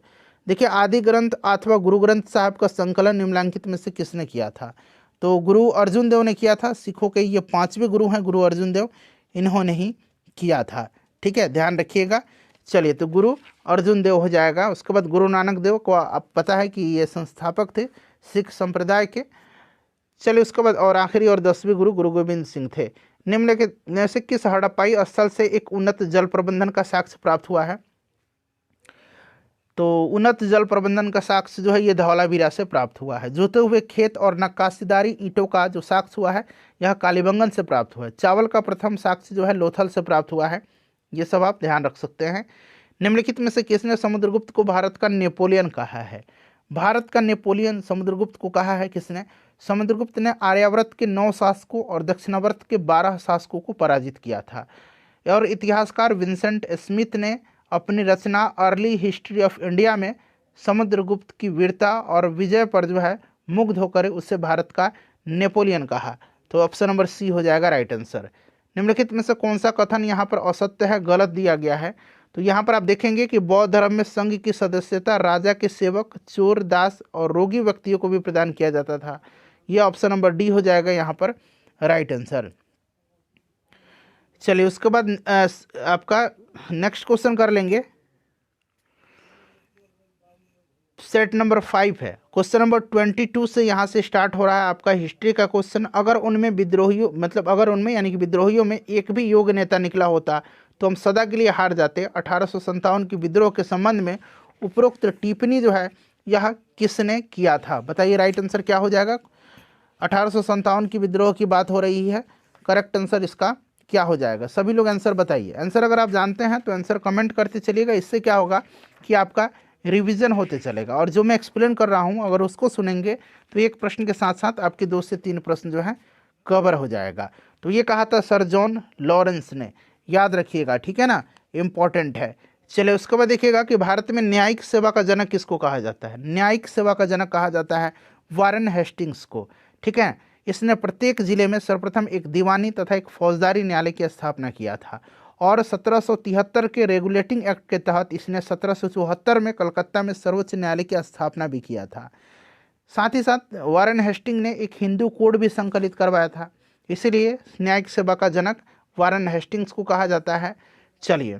देखिए, आदि ग्रंथ अथवा गुरु ग्रंथ साहब का संकलन निम्नलिखित में से किसने किया था? तो गुरु अर्जुन देव ने किया था। सिखों के ये 5वें गुरु हैं गुरु अर्जुन देव, इन्होंने ही किया था। ठीक है, ध्यान रखिएगा। चलिए, तो गुरु अर्जुन देव हो जाएगा। उसके बाद गुरु नानक देव को आप पता है कि ये संस्थापक थे सिख संप्रदाय के। चलिए, उसके बाद और आखिरी और 10वें गुरु गुरु गोविंद सिंह थे। निम्नलिखित में से किस हड़प्पाई स्थल से एक उन्नत जल प्रबंधन का साक्ष्य प्राप्त हुआ है? तो उन्नत जल प्रबंधन का साक्ष्य जो है ये धौलावीरा से प्राप्त हुआ है। जोते हुए खेत और नक्काशीदारी ईंटों का जो साक्ष्य हुआ है यह कालीबंगन से प्राप्त हुआ है। चावल का प्रथम साक्ष्य जो है लोथल से प्राप्त हुआ है। ये सब आप ध्यान रख सकते हैं। निम्नलिखित में से किसने समुद्रगुप्त को भारत का नेपोलियन कहा है? भारत का नेपोलियन समुद्रगुप्त को कहा है किसने? समुद्रगुप्त ने आर्यावर्त के 9 शासकों और दक्षिणावर्त के 12 शासकों को पराजित किया था। और इतिहासकार विंसेंट स्मिथ ने अपनी रचना अर्ली हिस्ट्री ऑफ इंडिया में समुद्रगुप्त की वीरता और विजय पर जो है मुग्ध होकर उसे भारत का नेपोलियन कहा। तो ऑप्शन नंबर सी हो जाएगा राइट आंसर। निम्नलिखित में से कौन सा कथन यहाँ पर असत्य है, गलत दिया गया है? तो यहाँ पर आप देखेंगे कि बौद्ध धर्म में संघ की सदस्यता राजा के सेवक, चोर, दास और रोगी व्यक्तियों को भी प्रदान किया जाता था। यह ऑप्शन नंबर डी हो जाएगा यहाँ पर राइट आंसर। चलिए, उसके बाद आपका नेक्स्ट क्वेश्चन कर लेंगे। सेट नंबर 5 है। क्वेश्चन नंबर 22 से यहाँ से स्टार्ट हो रहा है आपका हिस्ट्री का क्वेश्चन। अगर उनमें विद्रोहियों अगर उनमें यानी कि विद्रोहियों में एक भी योग्य नेता निकला होता तो हम सदा के लिए हार जाते। 1857 की विद्रोह के संबंध में उपरोक्त टिप्पणी जो है यह किसने किया था? बताइए राइट आंसर क्या हो जाएगा? 1857 की विद्रोह की बात हो रही है। करेक्ट आंसर इसका क्या हो जाएगा? सभी लोग आंसर बताइए। आंसर अगर आप जानते हैं तो आंसर कमेंट करते चलिएगा। इससे क्या होगा कि आपका रिवीजन होते चलेगा, और जो मैं एक्सप्लेन कर रहा हूं अगर उसको सुनेंगे तो एक प्रश्न के साथ साथ आपके 2 से 3 प्रश्न जो है कवर हो जाएगा। तो ये कहा था सर जॉन लॉरेंस ने, याद रखिएगा, ठीक है ना, इंपॉर्टेंट है। चलिए, उसके बाद देखिएगा कि भारत में न्यायिक सेवा का जनक किसको कहा जाता है? न्यायिक सेवा का जनक कहा जाता है वारेन हेस्टिंग्स को। ठीक है, इसने प्रत्येक जिले में सर्वप्रथम एक दीवानी तथा एक फौजदारी न्यायालय की स्थापना किया था, और 1773 के रेगुलेटिंग एक्ट के तहत इसने 1774 में कलकत्ता में सर्वोच्च न्यायालय की स्थापना भी किया था। साथ ही साथ वारेन हेस्टिंग ने एक हिंदू कोड भी संकलित करवाया था, इसीलिए न्यायिक सेवा का जनक वारेन हेस्टिंग्स को कहा जाता है। चलिए,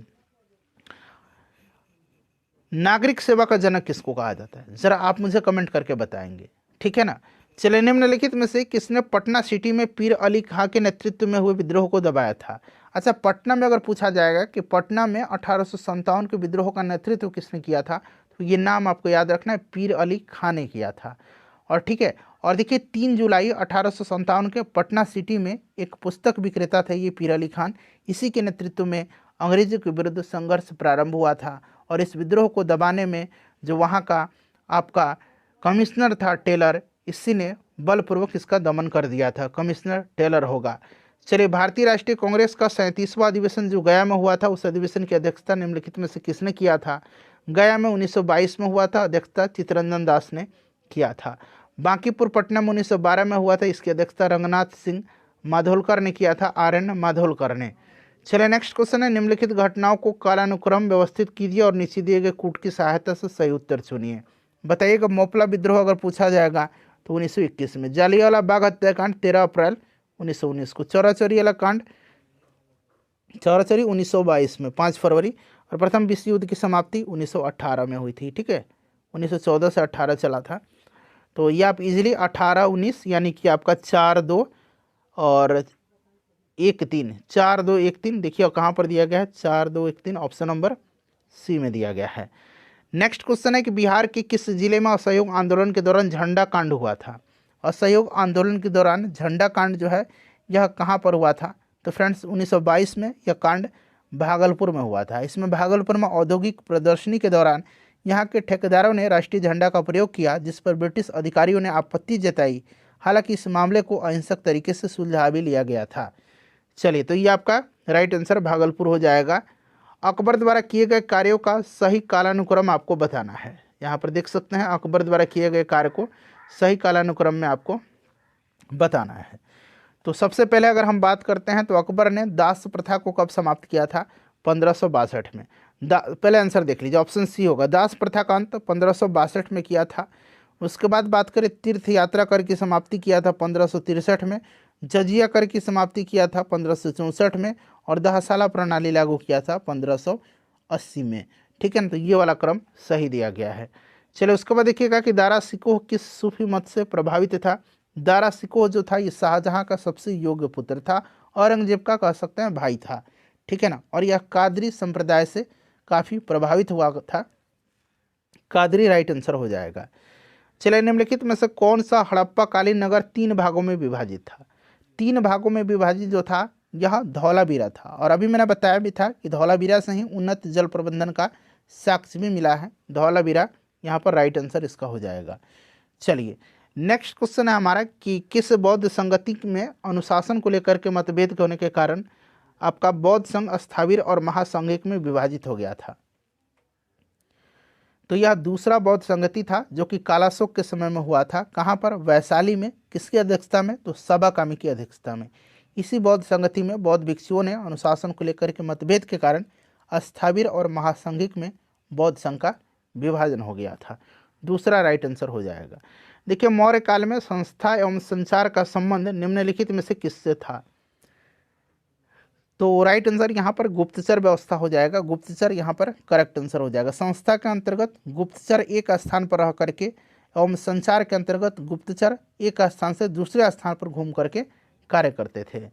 नागरिक सेवा का जनक किसको कहा जाता है? जरा आप मुझे कमेंट करके बताएंगे, ठीक है ना। चलिए, निम्नलिखित में से किसने पटना सिटी में पीर अली खां के नेतृत्व में हुए विद्रोह को दबाया था? अच्छा, पटना में अगर पूछा जाएगा कि पटना में 1857 के विद्रोह का नेतृत्व किसने किया था, तो ये नाम आपको याद रखना है, पीर अली खां ने किया था। और ठीक है, और देखिए 3 जुलाई 1857 के पटना सिटी में एक पुस्तक विक्रेता थे ये पीर अली खान। इसी के नेतृत्व में अंग्रेजों के विरुद्ध संघर्ष प्रारंभ हुआ था, और इस विद्रोह को दबाने में जो वहाँ का आपका कमिश्नर था टेलर, इसी ने बलपूर्वक इसका दमन कर दिया था। कमिश्नर टेलर होगा। चलिए, भारतीय राष्ट्रीय कांग्रेस का 37वां अधिवेशन जो गया में हुआ था, उस अधिवेशन की अध्यक्षता निम्नलिखित में से किसने किया था? गया में 1922 में हुआ था, अध्यक्षता चित्तरंजन दास ने किया था। बांकीपुर पटना में 1912 में हुआ था, इसकी अध्यक्षता रंगनाथ सिंह माधोलकर ने किया था, RN माधोलकर ने। चलिए, नेक्स्ट क्वेश्चन है, निम्नलिखित घटनाओं को कालानुक्रम व्यवस्थित कीजिए और नीचे दिए गए कूट की सहायता से सही उत्तर चुनिए। बताइएगा, मोपला विद्रोह अगर पूछा जाएगा तो 1921 में। जालियांवाला बाग हत्याकांड 13 अप्रैल 1919 को। चौराचौरी वाला कांड, चौराचौरी 1922 में 5 फरवरी। और प्रथम विश्व युद्ध की समाप्ति 1918 में हुई थी। ठीक है, 1914 से 18 चला था। तो ये आप इजीली 18-19 यानी कि आपका 4-2 और 1-3, 4-2-1-3 देखिए कहाँ पर दिया गया है, 4-2-1-3 ऑप्शन नंबर सी में दिया गया है। नेक्स्ट क्वेश्चन है कि बिहार के किस जिले में असहयोग आंदोलन के दौरान झंडा कांड हुआ था? असहयोग आंदोलन के दौरान झंडा कांड जो है यह कहाँ पर हुआ था? तो फ्रेंड्स 1922 में यह कांड भागलपुर में हुआ था। इसमें भागलपुर में औद्योगिक प्रदर्शनी के दौरान यहाँ के ठेकेदारों ने राष्ट्रीय झंडा का प्रयोग किया, जिस पर ब्रिटिश अधिकारियों ने आपत्ति जताई। हालांकि इस मामले को अहिंसक तरीके से सुलझा भी लिया गया था। चलिए, तो ये आपका राइट आंसर भागलपुर हो जाएगा। अकबर द्वारा किए गए कार्यों का सही कालानुक्रम आपको बताना है। यहाँ पर देख सकते हैं अकबर द्वारा किए गए कार्य को सही कालानुक्रम में आपको बताना है। तो सबसे पहले अगर हम बात करते हैं तो अकबर ने दास प्रथा को कब समाप्त किया था? 1562 में। पहले आंसर देख लीजिए, ऑप्शन सी होगा। दास प्रथा का अंत 1562 में किया था। उसके बाद बात करें तीर्थ यात्रा कर की समाप्ति किया था 1563 में। जजिया कर की समाप्ति किया था 1564 में। और दहशाला प्रणाली लागू किया था 1580 में। ठीक है ना, तो ये वाला क्रम सही दिया गया है। चलिए उसके बाद देखिएगा कि दारा शिकोह किस सूफी मत से प्रभावित था? दारा शिकोह जो था ये शाहजहां का सबसे योग्य पुत्र था, औरंगजेब का कह सकते हैं भाई था। ठीक है ना, और यह कादरी संप्रदाय से काफी प्रभावित हुआ था। कादरी राइट आंसर हो जाएगा। चलिए निम्नलिखित में से कौन सा हड़प्पा कालीन नगर 3 भागों में विभाजित था? 3 भागों में विभाजित जो था यह धौलावीरा था, और अभी मैंने बताया भी था कि धौलावीरा से ही उन्नत जल प्रबंधन का साक्ष्य भी मिला है। धौलावीरा यहाँ पर राइट आंसर इसका हो जाएगा। चलिए नेक्स्ट क्वेश्चन है हमारा कि किस बौद्ध संगति में अनुशासन को लेकर के मतभेद होने के कारण आपका बौद्ध संघ स्थाविर और महासंघिक में विभाजित हो गया था? तो यह दूसरा बौद्ध संगति था जो कि कालाशोक के समय में हुआ था। कहाँ पर? वैशाली में। किसकी अध्यक्षता में? तो सबाकामी की अध्यक्षता में। इसी बौद्ध संगति में बौद्ध भिक्षुओं ने अनुशासन को लेकर के मतभेद के कारण स्थाविर और महासंघिक में बौद्ध संघ का विभाजन हो गया था। दूसरा राइट आंसर हो जाएगा। देखिए मौर्य काल में संस्था एवं संचार का संबंध निम्नलिखित में से किससे था? तो राइट आंसर यहाँ पर गुप्तचर व्यवस्था हो जाएगा। गुप्तचर यहाँ पर करेक्ट आंसर हो जाएगा। संस्था के अंतर्गत गुप्तचर एक स्थान पर रह करके एवं संचार के अंतर्गत गुप्तचर एक स्थान से दूसरे स्थान पर घूम करके कार्य करते थे।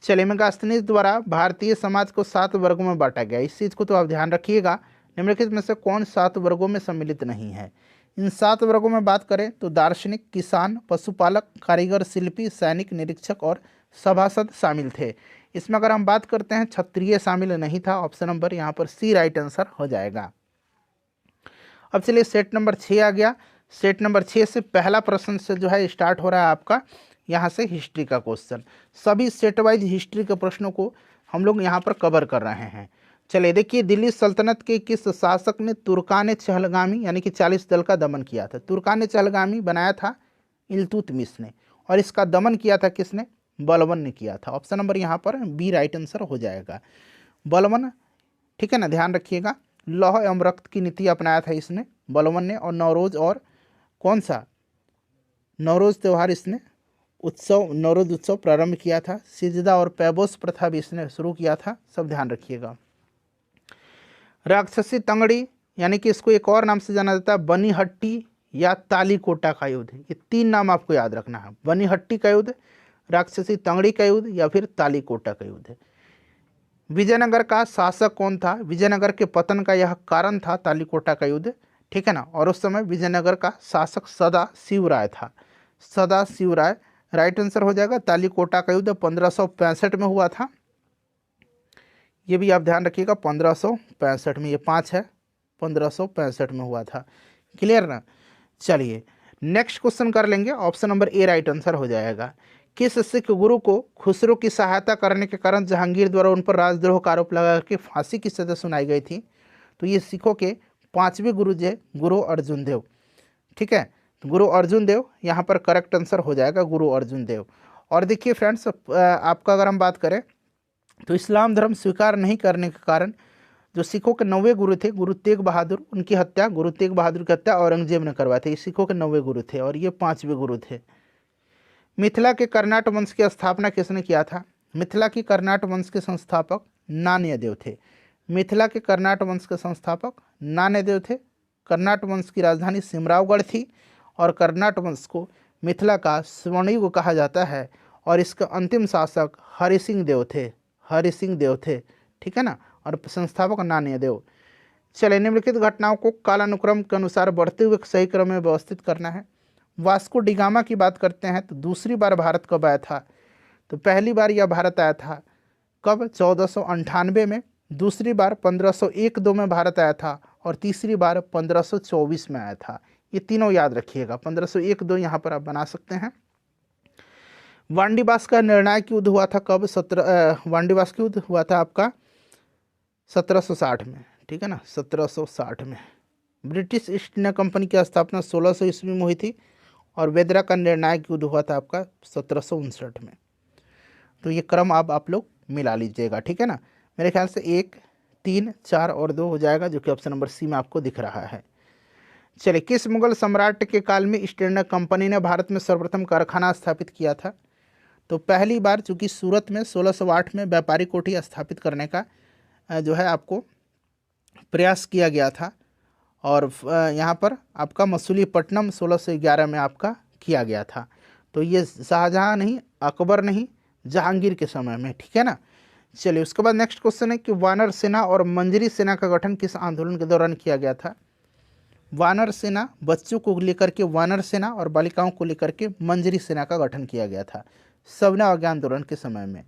चलिए मेगास्थनीज द्वारा भारतीय समाज को 7 वर्गों में बांटा गया। इस चीज़ को तो आप ध्यान रखिएगा। निम्नलिखित में से कौन 7 वर्गों में सम्मिलित नहीं है? इन 7 वर्गों में बात करें तो दार्शनिक, किसान, पशुपालक, कारीगर, शिल्पी, सैनिक, निरीक्षक और सभासद शामिल थे। इसमें अगर हम बात करते हैं क्षत्रिय शामिल नहीं था। ऑप्शन नंबर यहाँ पर सी राइट आंसर हो जाएगा। अब चलिए सेट नंबर 6 आ गया। सेट नंबर 6 से पहला प्रश्न से जो है स्टार्ट हो रहा है आपका यहाँ से हिस्ट्री का क्वेश्चन। सभी सेट वाइज हिस्ट्री के प्रश्नों को हम लोग यहाँ पर कवर कर रहे हैं। चलिए देखिए, दिल्ली सल्तनत के किस शासक ने तुर्कान चहलगामी यानी कि 40 दल का दमन किया था? तुर्कान चहलगामी बनाया था इल्तुतमिश ने, और इसका दमन किया था किसने? बलबन ने किया था। ऑप्शन नंबर यहाँ पर बी राइट आंसर हो जाएगा, बलबन। ठीक है ना, ध्यान रखिएगा। लौह एवं रक्त की नीति अपनाया था इसने, बलबन ने। और नवरोज और कौन सा नवरोज त्यौहार इसने नवरोज उत्सव प्रारंभ किया था। सिजदा और पैबोस प्रथा भी इसने शुरू किया था। सब ध्यान रखिएगा। राक्षसी तंगड़ी यानी कि इसको एक और नाम से जाना जाता है बनीहट्टी या तालीकोटा का युद्ध। ये 3 नाम आपको याद रखना है। बनीहट्टी का युद्ध, राक्षसी तंगड़ी का युद्ध या फिर तालीकोटा का युद्ध। विजयनगर का शासक कौन था? विजयनगर के पतन का यह कारण था तालीकोटा का युद्ध। ठीक है ना, और उस समय विजयनगर का शासक सदा शिवराय था। सदा शिवराय राइट आंसर हो जाएगा। तालीकोटा का युद्ध 1565 में हुआ था। ये भी आप ध्यान रखिएगा, 1565 में। ये 5 है, 1565 में हुआ था। क्लियर ना? चलिए नेक्स्ट क्वेश्चन कर लेंगे। Option number A right answer हो जाएगा। किस सिख गुरु को खुसरो की सहायता करने के कारण जहांगीर द्वारा उन पर राजद्रोह का आरोप लगा के फांसी की सजा सुनाई गई थी? तो ये सिखों के 5वें गुरु जी गुरु अर्जुन देव। ठीक है, तो गुरु अर्जुन देव यहाँ पर करेक्ट आंसर हो जाएगा, गुरु अर्जुन देव। और देखिए फ्रेंड्स, आपका अगर हम बात करें तो इस्लाम धर्म स्वीकार नहीं करने के कारण जो सिखों के 9वें गुरु थे गुरु तेग बहादुर, उनकी हत्या, गुरु तेग बहादुर की हत्या औरंगजेब ने करवाई थी। सिखों के 9वें गुरु थे और ये 5वें गुरु थे। मिथिला के कर्नाट वंश की स्थापना किसने किया था? मिथिला की कर्नाट वंश के संस्थापक नान्यदेव थे। मिथिला के कर्नाट वंश के संस्थापक नान्यदेव थे। कर्नाट वंश की राजधानी सिमरावगढ़ थी और कर्नाट वंश को मिथिला का स्वर्णयुग कहा जाता है और इसके अंतिम शासक हरि सिंह देव थे। हरि सिंह देव थे, ठीक है ना, और संस्थापक नान्यदेव। चलिए निम्नलिखित घटनाओं को कालानुक्रम के अनुसार बढ़ते हुए सही क्रम में व्यवस्थित करना है। वास्को डिगामा की बात करते हैं तो दूसरी बार भारत कब आया था? तो पहली बार यह भारत आया था कब? 1498 में। दूसरी बार 1501-2 में भारत आया था और तीसरी बार 1524 में आया था। ये तीनों याद रखिएगा। 1501-2 यहाँ पर आप बना सकते हैं। वांडीवास का निर्णायक युद्ध हुआ था कब? वांडीवास का युद्ध हुआ था आपका 1760 में। ठीक है ना, 1760 में। ब्रिटिश ईस्ट इंडिया कंपनी की स्थापना 1600 ईस्वी में हुई थी और वेदरा का निर्णायक युद्ध हुआ था आपका 1759 में। तो ये क्रम आप लोग मिला लीजिएगा, ठीक है ना। मेरे ख्याल से 1, 3, 4 और 2 हो जाएगा, जो कि ऑप्शन नंबर सी में आपको दिख रहा है। चलिए, किस मुगल सम्राट के काल में ईस्ट इंडिया कंपनी ने भारत में सर्वप्रथम कारखाना स्थापित किया था? तो पहली बार चूंकि सूरत में 1608 में व्यापारी कोठी स्थापित करने का जो है आपको प्रयास किया गया था, और यहाँ पर आपका मसूलीपट्टनम 1611 में आपका किया गया था। तो ये शाहजहाँ नहीं, अकबर नहीं, जहांगीर के समय में, ठीक है ना। चलिए, उसके बाद नेक्स्ट क्वेश्चन है कि वानर सेना और मंजरी सेना का गठन किस आंदोलन के दौरान किया गया था? वानर सेना बच्चों को लेकर के वानर सेना और बालिकाओं को लेकर के मंजरी सेना का गठन किया गया था सविनय अवज्ञा आंदोलन के समय में,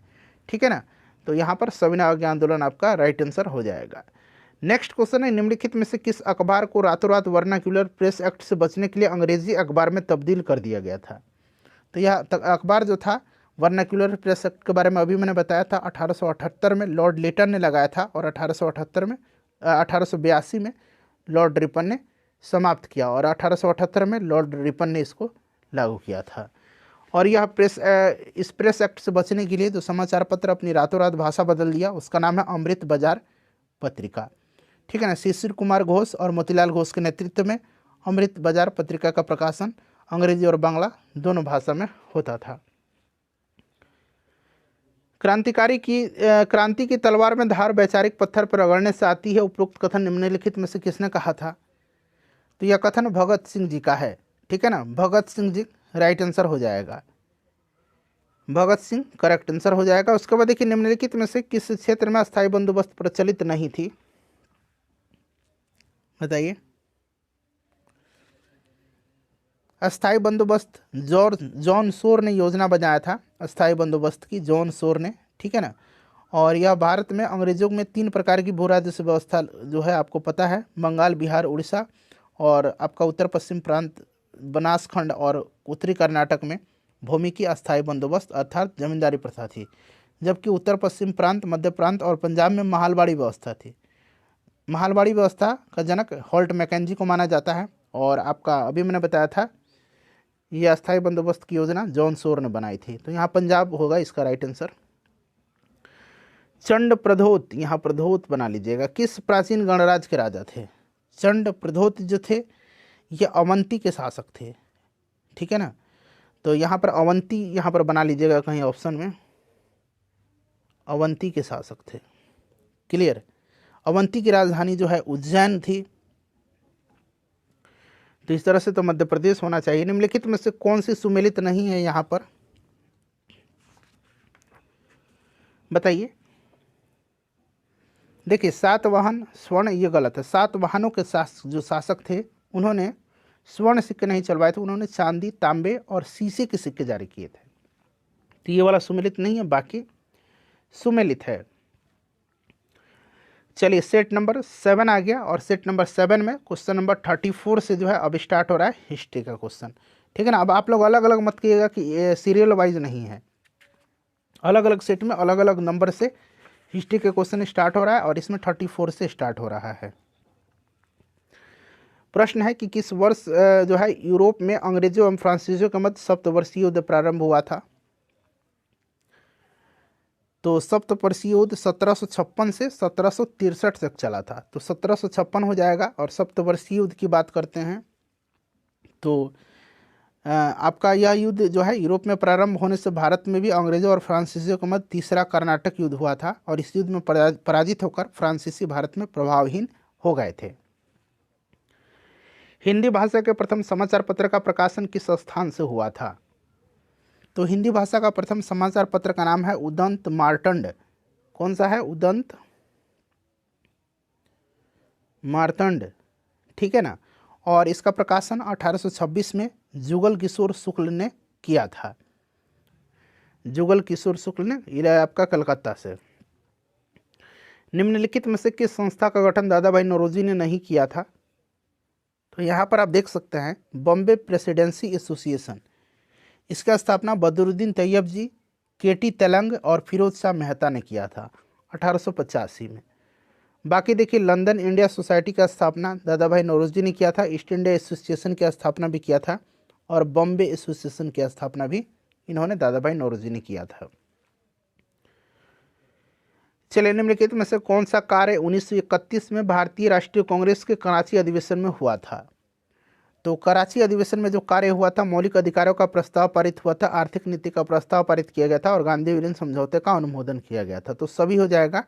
ठीक है ना। तो यहाँ पर सविनय अवज्ञा आंदोलन आपका राइट आंसर हो जाएगा। नेक्स्ट क्वेश्चन है, निम्नलिखित में से किस अखबार को रातों रात वर्नाक्यूलर प्रेस एक्ट से बचने के लिए अंग्रेजी अखबार में तब्दील कर दिया गया था? तो यह अखबार जो था वर्नाक्यूलर प्रेस एक्ट के बारे में अभी मैंने बताया था, 1878 में लॉर्ड लेटन ने लगाया था, और 1882 में लॉर्ड रिपन ने समाप्त किया, और 1878 में लॉर्ड रिपन ने इसको लागू किया था। और यह इस प्रेस एक्ट से बचने के लिए जो समाचार पत्र अपनी रातों रात भाषा बदल दिया, उसका नाम है अमृत बाजार पत्रिका, ठीक है ना। शिशिर कुमार घोष और मोतीलाल घोष के नेतृत्व में अमृत बाजार पत्रिका का प्रकाशन अंग्रेजी और बांग्ला दोनों भाषा में होता था। क्रांति की तलवार में धार वैचारिक पत्थर पर रगड़ने से आती है, उपरोक्त कथन निम्नलिखित में से किसने कहा था? तो यह कथन भगत सिंह जी का है, ठीक है ना। भगत सिंह जी राइट आंसर हो जाएगा, भगत सिंह करेक्ट आंसर हो जाएगा। उसके बाद देखिए, निम्नलिखित में से किस क्षेत्र में अस्थायी बंदोबस्त प्रचलित नहीं थी? बताइए। अस्थायी बंदोबस्त जॉन शोर ने योजना बनाया था अस्थायी बंदोबस्त की, जॉन शोर ने, ठीक है ना। और यह भारत में अंग्रेजों में 3 प्रकार की भू राजस्व व्यवस्था जो है आपको पता है, बंगाल, बिहार, उड़ीसा, और आपका उत्तर पश्चिम प्रांत बनासखंड और उत्तरी कर्नाटक में भूमि की अस्थायी बंदोबस्त अर्थात जमींदारी प्रथा थी, जबकि उत्तर पश्चिम प्रांत, मध्य प्रांत और पंजाब में महालवाड़ी व्यवस्था थी। महालवाड़ी व्यवस्था का जनक हॉल्ट मैकेंजी को माना जाता है, और आपका अभी मैंने बताया था ये अस्थायी बंदोबस्त की योजना जॉन शोर ने बनाई थी। तो यहाँ पंजाब होगा इसका राइट आंसर। चंड प्रधोत, यहाँ प्रधोत बना लीजिएगा, किस प्राचीन गणराज्य के राजा थे? चंड प्रधोत जो थे ये अवंती के शासक थे, ठीक है ना। तो यहाँ पर अवंती यहाँ पर बना लीजिएगा कहीं ऑप्शन में, अवंती के शासक थे, क्लियर। अवंती की राजधानी जो है उज्जैन थी। तो इस तरह से तो मध्य प्रदेश होना चाहिए। निम्नलिखित में से कौन सी सुमेलित नहीं है यहाँ पर? बताइए। देखिए, सातवाहन स्वर्ण, ये गलत है। सातवाहनों के जो शासक थे उन्होंने स्वर्ण सिक्के नहीं चलवाए थे, उन्होंने चांदी, तांबे और शीशे के सिक्के जारी किए थे। तो ये वाला सुमेलित नहीं है, बाकी सुमेलित है। चलिए, सेट नंबर 7 आ गया, और सेट नंबर 7 में क्वेश्चन नंबर 34 से जो है अब स्टार्ट हो रहा है हिस्ट्री का क्वेश्चन, ठीक है ना। अब आप लोग अलग अलग मत कीजिएगा कि ये सीरियल वाइज नहीं है, अलग अलग सेट में अलग अलग नंबर से हिस्ट्री के क्वेश्चन स्टार्ट हो रहा है, और इसमें 34 से स्टार्ट हो रहा है। प्रश्न है कि किस वर्ष जो है यूरोप में अंग्रेजों एवं फ्रांसीसियों के मध्य सप्तवर्षीय युद्ध प्रारंभ हुआ था? तो सप्तवर्षीय युद्ध 1756 से 1763 तक चला था। तो 1756 हो जाएगा। और सप्तवर्षीय युद्ध की बात करते हैं तो आपका यह युद्ध जो है यूरोप में प्रारंभ होने से भारत में भी अंग्रेजों और फ्रांसीसियों के मध्य तीसरा कर्नाटक युद्ध हुआ था, और इस युद्ध में पराजित होकर फ्रांसीसी भारत में प्रभावहीन हो गए थे। हिंदी भाषा के प्रथम समाचार पत्र का प्रकाशन किस स्थान से हुआ था? तो हिंदी भाषा का प्रथम समाचार पत्र का नाम है उदंत मार्तंड। कौन सा है? उदंत मार्तंड, ठीक है ना। और इसका प्रकाशन 1826 में जुगल किशोर शुक्ल ने किया था। जुगल किशोर शुक्ल ने, ये आपका कलकत्ता से। निम्नलिखित में से किस संस्था का गठन दादा भाई नौरोजी ने नहीं किया था? तो यहाँ पर आप देख सकते हैं बॉम्बे प्रेसिडेंसी एसोसिएशन, इसका स्थापना बदरुद्दीन तैयब जी, केटी तेलंग और फिरोज शाह मेहता ने किया था 1885 में। बाकी देखिए, लंदन इंडिया सोसाइटी का स्थापना दादा भाई नौरोजी ने किया था, ईस्ट इंडिया एसोसिएशन की स्थापना भी किया था, और बॉम्बे एसोसिएशन की स्थापना भी इन्होंने दादा भाई नौरोजी ने किया था। चलिए, निम्नलिखित में से कौन सा कार्य 1931 में भारतीय राष्ट्रीय कांग्रेस के कराची अधिवेशन में हुआ था? तो कराची अधिवेशन में जो कार्य हुआ था, मौलिक अधिकारों का प्रस्ताव पारित हुआ था, आर्थिक नीति का प्रस्ताव पारित किया गया था और गांधी विलीन समझौते का अनुमोदन किया गया था। तो सभी हो जाएगा।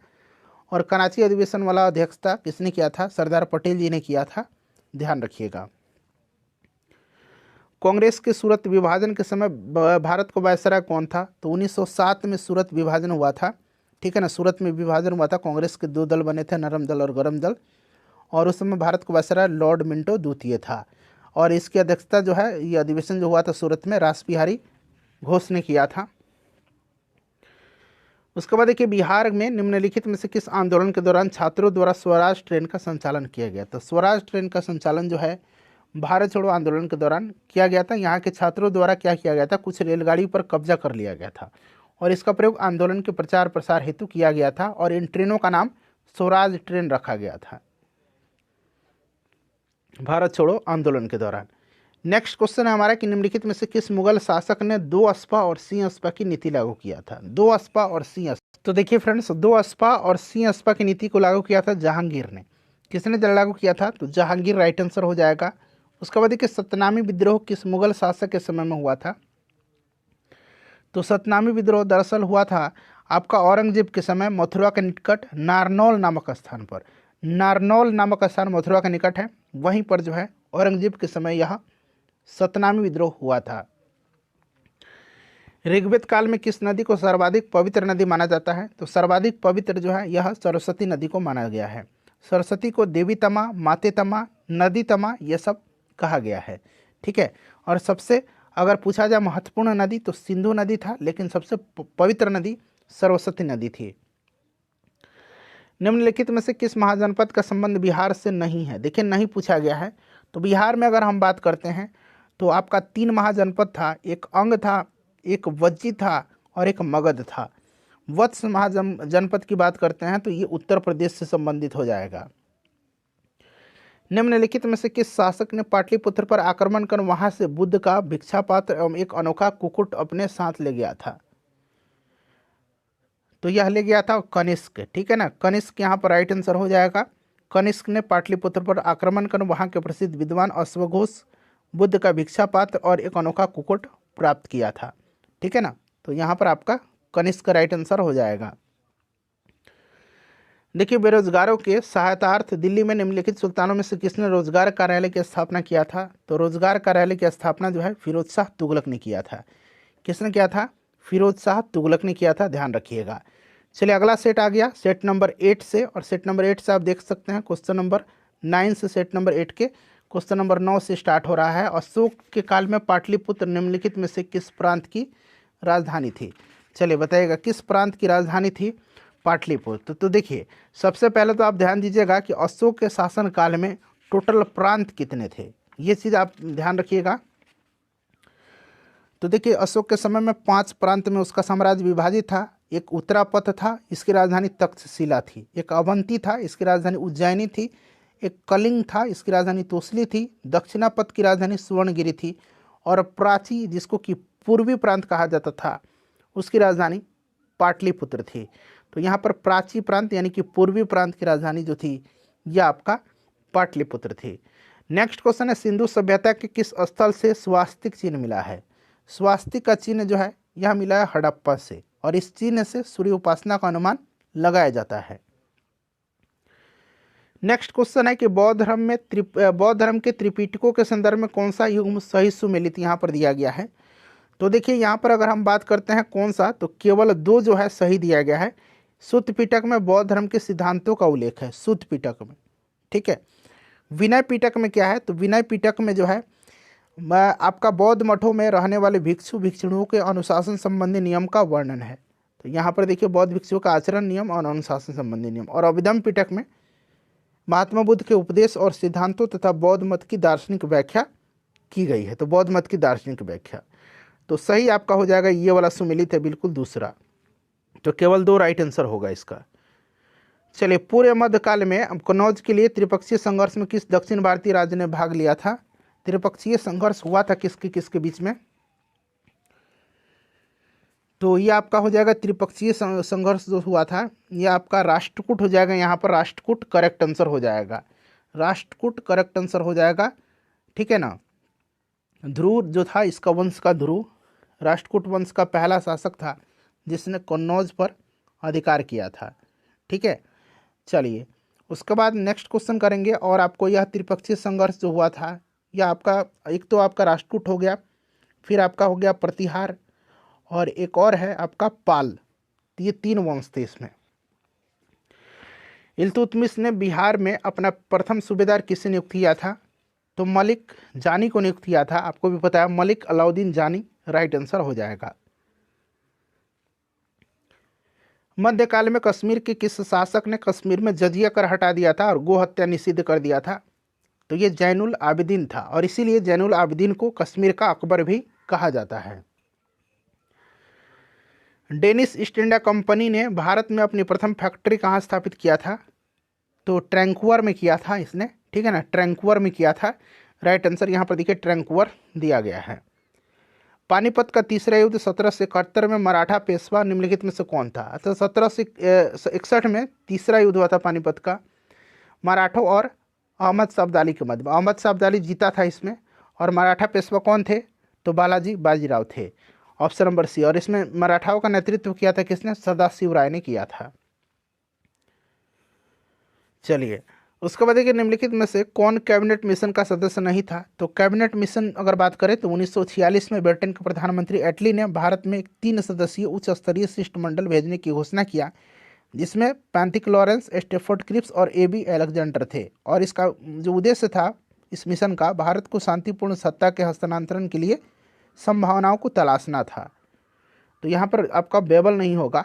और कराची अधिवेशन वाला अध्यक्षता किसने किया था? सरदार पटेल जी ने किया था, ध्यान रखिएगा। कांग्रेस के सूरत विभाजन के समय भारत को वायसराय कौन था? तो 1907 में सूरत विभाजन हुआ था, ठीक है ना। सूरत में विभाजन हुआ था, कांग्रेस के दो दल बने थे, नरम दल और गरम दल, और उस समय भारत को वायसराय लॉर्ड मिंटो द्वितीय था। और इसकी अध्यक्षता जो है, ये अधिवेशन जो हुआ था सूरत में, रास बिहारी घोष ने किया था। उसके बाद देखिए, बिहार में निम्नलिखित में से किस आंदोलन के दौरान छात्रों द्वारा स्वराज ट्रेन का संचालन किया गया? तो स्वराज ट्रेन का संचालन जो है भारत छोड़ो आंदोलन के दौरान किया गया था। यहाँ के छात्रों द्वारा क्या किया गया था? कुछ रेलगाड़ी पर कब्जा कर लिया गया था और इसका प्रयोग आंदोलन के प्रचार प्रसार हेतु किया गया था और इन ट्रेनों का नाम स्वराज ट्रेन रखा गया था भारत छोड़ो आंदोलन के दौरान। नेक्स्ट क्वेश्चन है हमारा कि निम्नलिखित में से किस मुगल शासक ने 2 अस्पा और सिंह अस्पा की नीति लागू किया था? 2 अस्पा और सिंह अस्पा। तो देखिए फ्रेंड्स, 2 अस्पा और सिंह अस्पा की नीति को लागू किया था जहांगीर ने। किसने लागू किया था? तो जहांगीर राइट आंसर हो जाएगा। उसके बाद देखिए, सतनामी विद्रोह किस मुगल शासक के समय में हुआ था? तो सतनामी विद्रोह दरअसल हुआ था आपका औरंगजेब के समय, मथुरा के निकट नारनौल नामक स्थान पर। नारनौल नामक स्थान मथुरा के निकट है, वहीं पर जो है औरंगजेब के समय यह सतनामी विद्रोह हुआ था। ऋग्वेद काल में किस नदी को सर्वाधिक पवित्र नदी माना जाता है? तो सर्वाधिक पवित्र जो है यह सरस्वती नदी को माना गया है। सरस्वती को देवी तमा, माते तमा, नदी तमा ये सब कहा गया है, ठीक है। और सबसे अगर पूछा जाए महत्वपूर्ण नदी तो सिंधु नदी था, लेकिन सबसे पवित्र नदी सरस्वती नदी थी। निम्नलिखित में से किस महाजनपद का संबंध बिहार से नहीं है? देखिए, नहीं पूछा गया है। तो बिहार में अगर हम बात करते हैं तो आपका 3 महाजनपद था, एक अंग था, एक वज्जी था और एक मगध था। वत्स महाजनपद की बात करते हैं तो ये उत्तर प्रदेश से संबंधित हो जाएगा। निम्नलिखित में से किस शासक ने पाटलिपुत्र पर आक्रमण कर वहां से बुद्ध का भिक्षा पात्र एवं एक अनोखा कुक्कुट अपने साथ ले गया था? तो यह ले गया था कनिष्क, ठीक है ना। कनिष्क यहाँ पर राइट आंसर हो जाएगा। कनिष्क ने पाटलिपुत्र पर आक्रमण कर वहां के प्रसिद्ध विद्वान अश्वघोष, बुद्ध का भिक्षा पात्र और एक अनोखा कुक्कुट प्राप्त किया था, ठीक है ना। तो यहाँ पर आपका कनिष्क का राइट आंसर हो जाएगा। देखिए, बेरोजगारों के सहायतार्थ दिल्ली में निम्नलिखित सुल्तानों में से किसने रोजगार कार्यालय की स्थापना किया था? तो रोजगार कार्यालय की स्थापना जो है फिरोज शाह तुगलक ने किया था। किसने किया था? फिरोज शाह तुगलक ने किया था, ध्यान रखिएगा। चलिए, अगला सेट आ गया सेट नंबर 8 से, और सेट नंबर 8 से आप देख सकते हैं क्वेश्चन नंबर 9 से सेट नंबर 8 के क्वेश्चन नंबर 9 से स्टार्ट हो रहा है। अशोक के काल में पाटलिपुत्र निम्नलिखित में से किस प्रांत की राजधानी थी? चलिए बताइएगा, किस प्रांत की राजधानी थी पाटलिपुत्र? तो देखिए, सबसे पहले तो आप ध्यान दीजिएगा कि अशोक के शासन काल में टोटल प्रांत कितने थे, ये चीज़ आप ध्यान रखिएगा। तो देखिए, अशोक के समय में 5 प्रांत में उसका साम्राज्य विभाजित था। एक उत्तरापथ था, इसकी राजधानी तक्षशिला थी। एक अवंती था, इसकी राजधानी उज्जैनी थी। एक कलिंग था, इसकी राजधानी तोसली थी। दक्षिणापथ की राजधानी सुवर्णगिरी थी। और प्राची, जिसको कि पूर्वी प्रांत कहा जाता था, उसकी राजधानी पाटलिपुत्र थी। तो यहाँ पर प्राची प्रांत यानी कि पूर्वी प्रांत की राजधानी जो थी यह आपका पाटलिपुत्र थी। नेक्स्ट क्वेश्चन है, सिंधु सभ्यता के किस स्थल से स्वास्तिक चिन्ह मिला है? स्वास्तिक का चिन्ह जो है यह मिला है हड़प्पा से, और इस चिन्ह से सूर्य उपासना का अनुमान लगाया जाता है। नेक्स्ट क्वेश्चन है कि बौद्ध धर्म के त्रिपिटकों के संदर्भ में कौन सा युग्म सही सुमेलित यहाँ पर दिया गया है? तो देखिए, यहाँ पर अगर हम बात करते हैं कौन सा, तो केवल 2 जो है सही दिया गया है। सुत्त पिटक में बौद्ध धर्म के सिद्धांतों का उल्लेख है, सुत्त पिटक में, ठीक है। विनय पिटक में क्या है? तो विनय पिटक में जो है आपका बौद्ध मठों में रहने वाले भिक्षु भिक्षुणियों के अनुशासन संबंधी नियम का वर्णन है। तो यहाँ पर देखिए, बौद्ध भिक्षुओं का आचरण नियम और अनुशासन संबंधी नियम। और अभिधम पिटक में महात्मा बुद्ध के उपदेश और सिद्धांतों तथा बौद्ध मत की दार्शनिक व्याख्या की गई है। तो बौद्ध मत की दार्शनिक व्याख्या, तो सही आपका हो जाएगा ये वाला सुमेलित है, बिल्कुल दूसरा। तो केवल 2 राइट आंसर होगा इसका। चलिए, पूर्व मध्यकाल में कन्नौज के लिए त्रिपक्षीय संघर्ष में किस दक्षिण भारतीय राज्य ने भाग लिया था? त्रिपक्षीय संघर्ष हुआ था किसके बीच में? तो ये आपका हो जाएगा त्रिपक्षीय संघर्ष जो हुआ था, ये आपका राष्ट्रकूट हो जाएगा। यहाँ पर राष्ट्रकूट करेक्ट आंसर हो जाएगा, राष्ट्रकूट करेक्ट आंसर हो जाएगा, ठीक है ना। ध्रुव जो था इसका वंश का ध्रुव राष्ट्रकूट वंश का पहला शासक था जिसने कन्नौज पर अधिकार किया था, ठीक है। चलिए उसके बाद नेक्स्ट क्वेश्चन करेंगे, और आपको यह त्रिपक्षीय संघर्ष जो हुआ था यह आपका, एक तो आपका राष्ट्रकूट हो गया, फिर आपका हो गया प्रतिहार, और एक और है आपका पाल। तो ये 3 वंश थे इसमें। इल्तुतमिश ने बिहार में अपना प्रथम सूबेदार किसे नियुक्त किया था? तो मलिक जानी को नियुक्त किया था। आपको भी पता है मलिक अलाउद्दीन जानी राइट आंसर हो जाएगा। मध्यकाल में कश्मीर के किस शासक ने कश्मीर में जजिया कर हटा दिया था और गो हत्या निषिद्ध कर दिया था? तो ये जैनुल आबिदीन था, और इसीलिए जैनुल आबिदीन को कश्मीर का अकबर भी कहा जाता है। डेनिश ईस्ट इंडिया कंपनी ने भारत में अपनी प्रथम फैक्ट्री कहाँ स्थापित किया था? तो ट्रैंकुअर में किया था इसने, ठीक है ना, ट्रैंकुअर में किया था। राइट आंसर यहाँ पर देखिए ट्रैंकुअर दिया गया है। पानीपत का तीसरा युद्ध 1771 में मराठा पेशवा निम्नलिखित में से कौन था? तो 1761 में तीसरा युद्ध हुआ था पानीपत का, मराठों और अहमद शाह अब्दाली के मध्य में। अहमद शाह अब्दाली जीता था इसमें, और मराठा पेशवा कौन थे? तो बालाजी बाजीराव थे, ऑप्शन नंबर सी। और इसमें मराठाओं का नेतृत्व किया था किसने? सदाशिव राय ने किया था। चलिए उसके बाद देखिए निम्नलिखित में से कौन कैबिनेट मिशन का सदस्य नहीं था? तो कैबिनेट मिशन अगर बात करें तो 1946 में ब्रिटेन के प्रधानमंत्री एटली ने भारत में एक 3 सदस्यीय उच्च स्तरीय शिष्टमंडल भेजने की घोषणा किया, जिसमें पैंथिक लॉरेंस, स्टेफोर्ड क्रिप्स और एबी अलेक्जेंडर थे। और इसका जो उद्देश्य था इस मिशन का, भारत को शांतिपूर्ण सत्ता के हस्तांतरण के लिए संभावनाओं को तलाशना था। तो यहाँ पर आपका बेबल नहीं होगा।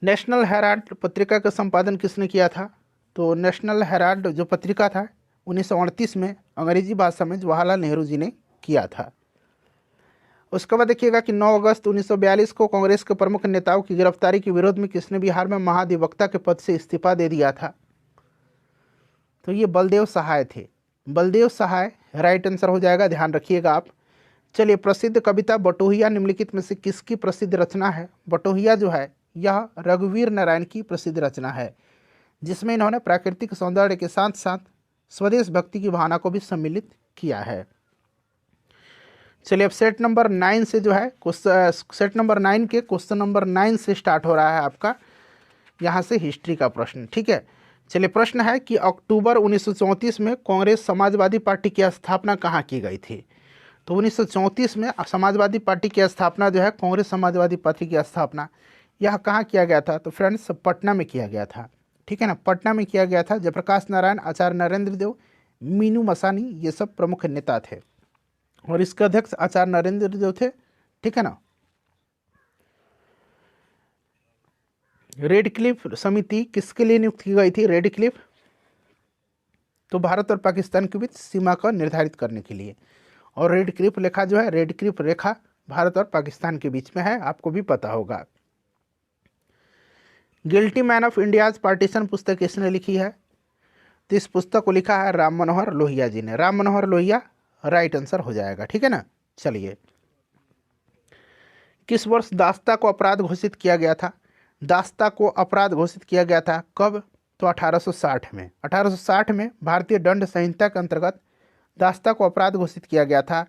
नेशनल हेराल्ड पत्रिका का संपादन किसने किया था? तो नेशनल हेराल्ड जो पत्रिका था 1938 में अंग्रेजी भाषा में जवाहरलाल नेहरू जी ने किया था। उसके बाद देखिएगा कि 9 अगस्त 1942 को कांग्रेस के प्रमुख नेताओं की गिरफ्तारी के विरोध में किसने बिहार में महाधिवक्ता के पद से इस्तीफा दे दिया था? तो ये बलदेव सहाय थे, बलदेव सहाय राइट आंसर हो जाएगा, ध्यान रखिएगा आप। चलिए प्रसिद्ध कविता बटोहिया निम्नलिखित में से किसकी प्रसिद्ध रचना है? बटोहिया जो है यह रघुवीर नारायण की प्रसिद्ध रचना है, जिसमें इन्होंने प्राकृतिक सौंदर्य के साथ साथ स्वदेश भक्ति की भावना को भी सम्मिलित किया है। चलिए अब सेट नंबर 9 से जो है सेट नंबर 9 के क्वेश्चन नंबर 9 से स्टार्ट हो रहा है आपका, यहाँ से हिस्ट्री का प्रश्न, ठीक है। चलिए प्रश्न है कि अक्टूबर 1934 में कांग्रेस समाजवादी पार्टी की स्थापना कहाँ की गई थी? तो 1934 में समाजवादी पार्टी की स्थापना जो है, कांग्रेस समाजवादी पार्टी की स्थापना यह कहाँ किया गया था? तो फ्रेंड्स पटना में किया गया था, ठीक है ना, पटना में किया गया था। जयप्रकाश नारायण, आचार्य नरेंद्र देव, मीनू मसानी ये सब प्रमुख नेता थे, और इसके अध्यक्ष आचार्य नरेंद्र देव थे, ठीक है ना। रेड क्लिफ समिति किसके लिए नियुक्त की गई थी? रेड क्लिफ तो भारत और पाकिस्तान के बीच सीमा को निर्धारित करने के लिए, और रेड क्लिफ रेखा जो है, रेड क्लिफ रेखा भारत और पाकिस्तान के बीच में है, आपको भी पता होगा। Guilty man of India's partition पुस्तक किसने लिखी है? तो इस पुस्तक को लिखा है राम मनोहर लोहिया जी ने, राम मनोहर लोहिया राइट आंसर हो जाएगा, ठीक है ना। चलिए किस वर्ष दास्ता को अपराध घोषित किया गया था? दास्ता को अपराध घोषित किया गया था कब? तो 1860 में। 1860 में भारतीय दंड संहिता के अंतर्गत दास्ता को अपराध घोषित किया गया था।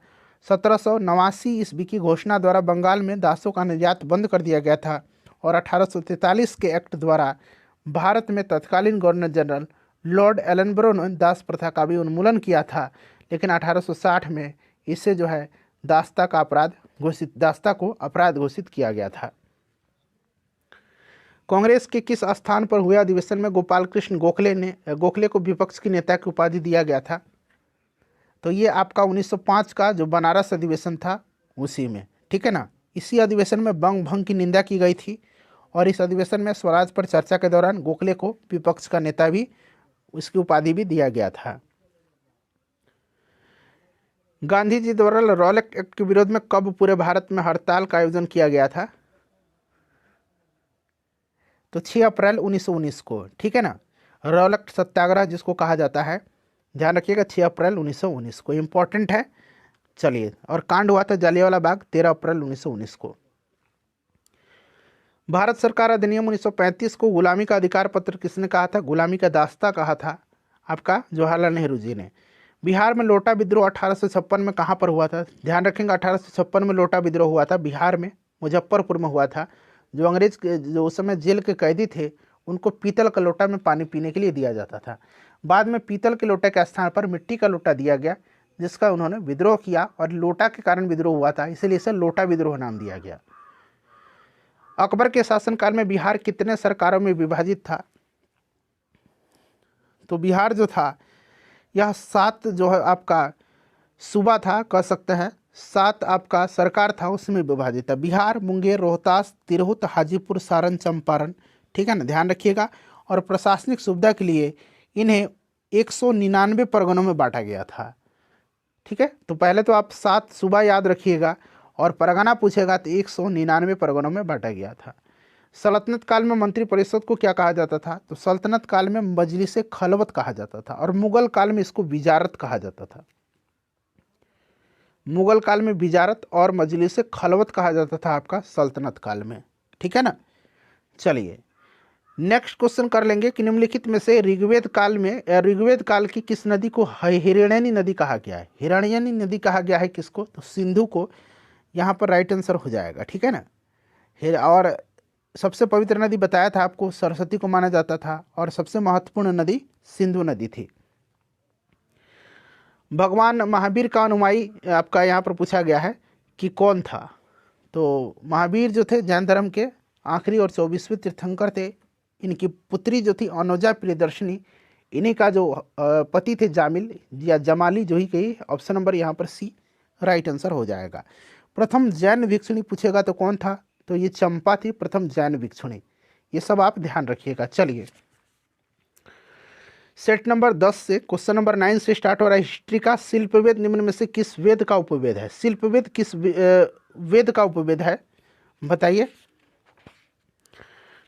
1789 ईस्वी की घोषणा द्वारा बंगाल में दासों का निर्यात बंद कर दिया गया था, और 1843 के एक्ट द्वारा भारत में तत्कालीन गवर्नर जनरल लॉर्ड एलनब्रो ने दास प्रथा का भी उन्मूलन किया था। लेकिन 1860 में इसे जो है दास्ता को अपराध घोषित किया गया था। कांग्रेस के किस स्थान पर हुए अधिवेशन में गोपाल कृष्ण गोखले को विपक्ष के नेता की उपाधि दिया गया था? तो ये आपका 1905 का जो बनारस अधिवेशन था उसी में, ठीक है ना। इसी अधिवेशन में बंग भंग की निंदा की गई थी, और इस अधिवेशन में स्वराज पर चर्चा के दौरान गोखले को विपक्ष का नेता भी, उसकी उपाधि भी दिया गया था। गांधी जी द्वारा रॉलेट एक्ट के विरोध में कब पूरे भारत में हड़ताल का आयोजन किया गया था? तो 6 अप्रैल 1919 को, ठीक है ना, रॉलेट सत्याग्रह जिसको कहा जाता है, ध्यान रखिएगा 6 अप्रैल 1919 को, इंपॉर्टेंट है। चलिए और कांड हुआ था जलियांवाला बाग 13 अप्रैल 1919 को। भारत सरकार अधिनियम 1935 को गुलामी का अधिकार पत्र किसने कहा था? गुलामी का दास्ता कहा था आपका जवाहरलाल नेहरू जी ने। बिहार में लोटा विद्रोह 1856 में कहाँ पर हुआ था? ध्यान रखेंगे 1856 में लोटा विद्रोह हुआ था बिहार में, मुजफ्फरपुर में हुआ था। जो अंग्रेज के जो उस समय जेल के कैदी थे उनको पीतल का लोटा में पानी पीने के लिए दिया जाता था। बाद में पीतल के लोटे के स्थान पर मिट्टी का लोटा दिया गया, जिसका उन्होंने विद्रोह किया और लोटा के कारण विद्रोह हुआ था, इसलिए इसे लोटा विद्रोह नाम दिया गया। अकबर के शासनकाल में बिहार कितने सरकारों में विभाजित था? तो बिहार जो था यह 7 जो है आपका सूबा था, कह सकते हैं 7 आपका सरकार था उसमें विभाजित था। बिहार, मुंगेर, रोहतास, तिरहुत, हाजीपुर, सारण, चंपारण, ठीक है ना, ध्यान रखिएगा। और प्रशासनिक सुविधा के लिए इन्हें 199 परगनों में बांटा गया था, ठीक है। तो पहले तो आप 7 सूबा याद रखिएगा और परगना पूछेगा तो 199 परगनों में बांटा गया था। सल्तनत काल में मंत्रिपरिषद को क्या कहा जाता था? तो सल्तनत काल में मजलिस खलवत कहा जाता था और मुगल काल में इसको विजारत कहा जाता था। मुगल काल में विजारत और मजलिस खलवत कहा जाता था आपका सल्तनत काल में, ठीक है ना। चलिए नेक्स्ट क्वेश्चन कर लेंगे कि निम्नलिखित में से ऋग्वेद काल की किस नदी को हिरण्यनी नदी कहा गया है? हिरण्यनी नदी कहा गया है किसको? तो सिंधु को यहाँ पर राइट आंसर हो जाएगा, ठीक है ना। और सबसे पवित्र नदी बताया था आपको, सरस्वती को माना जाता था और सबसे महत्वपूर्ण नदी सिंधु नदी थी। भगवान महावीर का अनुयायी आपका यहाँ पर पूछा गया है कि कौन था? तो महावीर जो थे जैन धर्म के आखिरी और 24वें तीर्थंकर थे। इनकी पुत्री जो थी अनुजा प्रियदर्शनी, इन्हीं का जो पति थे जामिल या जमाली जो ही कही, ऑप्शन नंबर यहाँ पर सी राइट आंसर हो जाएगा। प्रथम जैन भिक्षुणी पूछेगा तो कौन था? तो ये चंपा थी प्रथम जैन भिक्षुणी। ये सब आप ध्यान रखिएगा। चलिए सेट नंबर 10 से क्वेश्चन नंबर 9 से स्टार्ट हो रहा है हिस्ट्री का। शिल्पवेद निम्न में से किस वेद का उपवेद है? शिल्पवेद किस वेद का उपवेद है बताइए।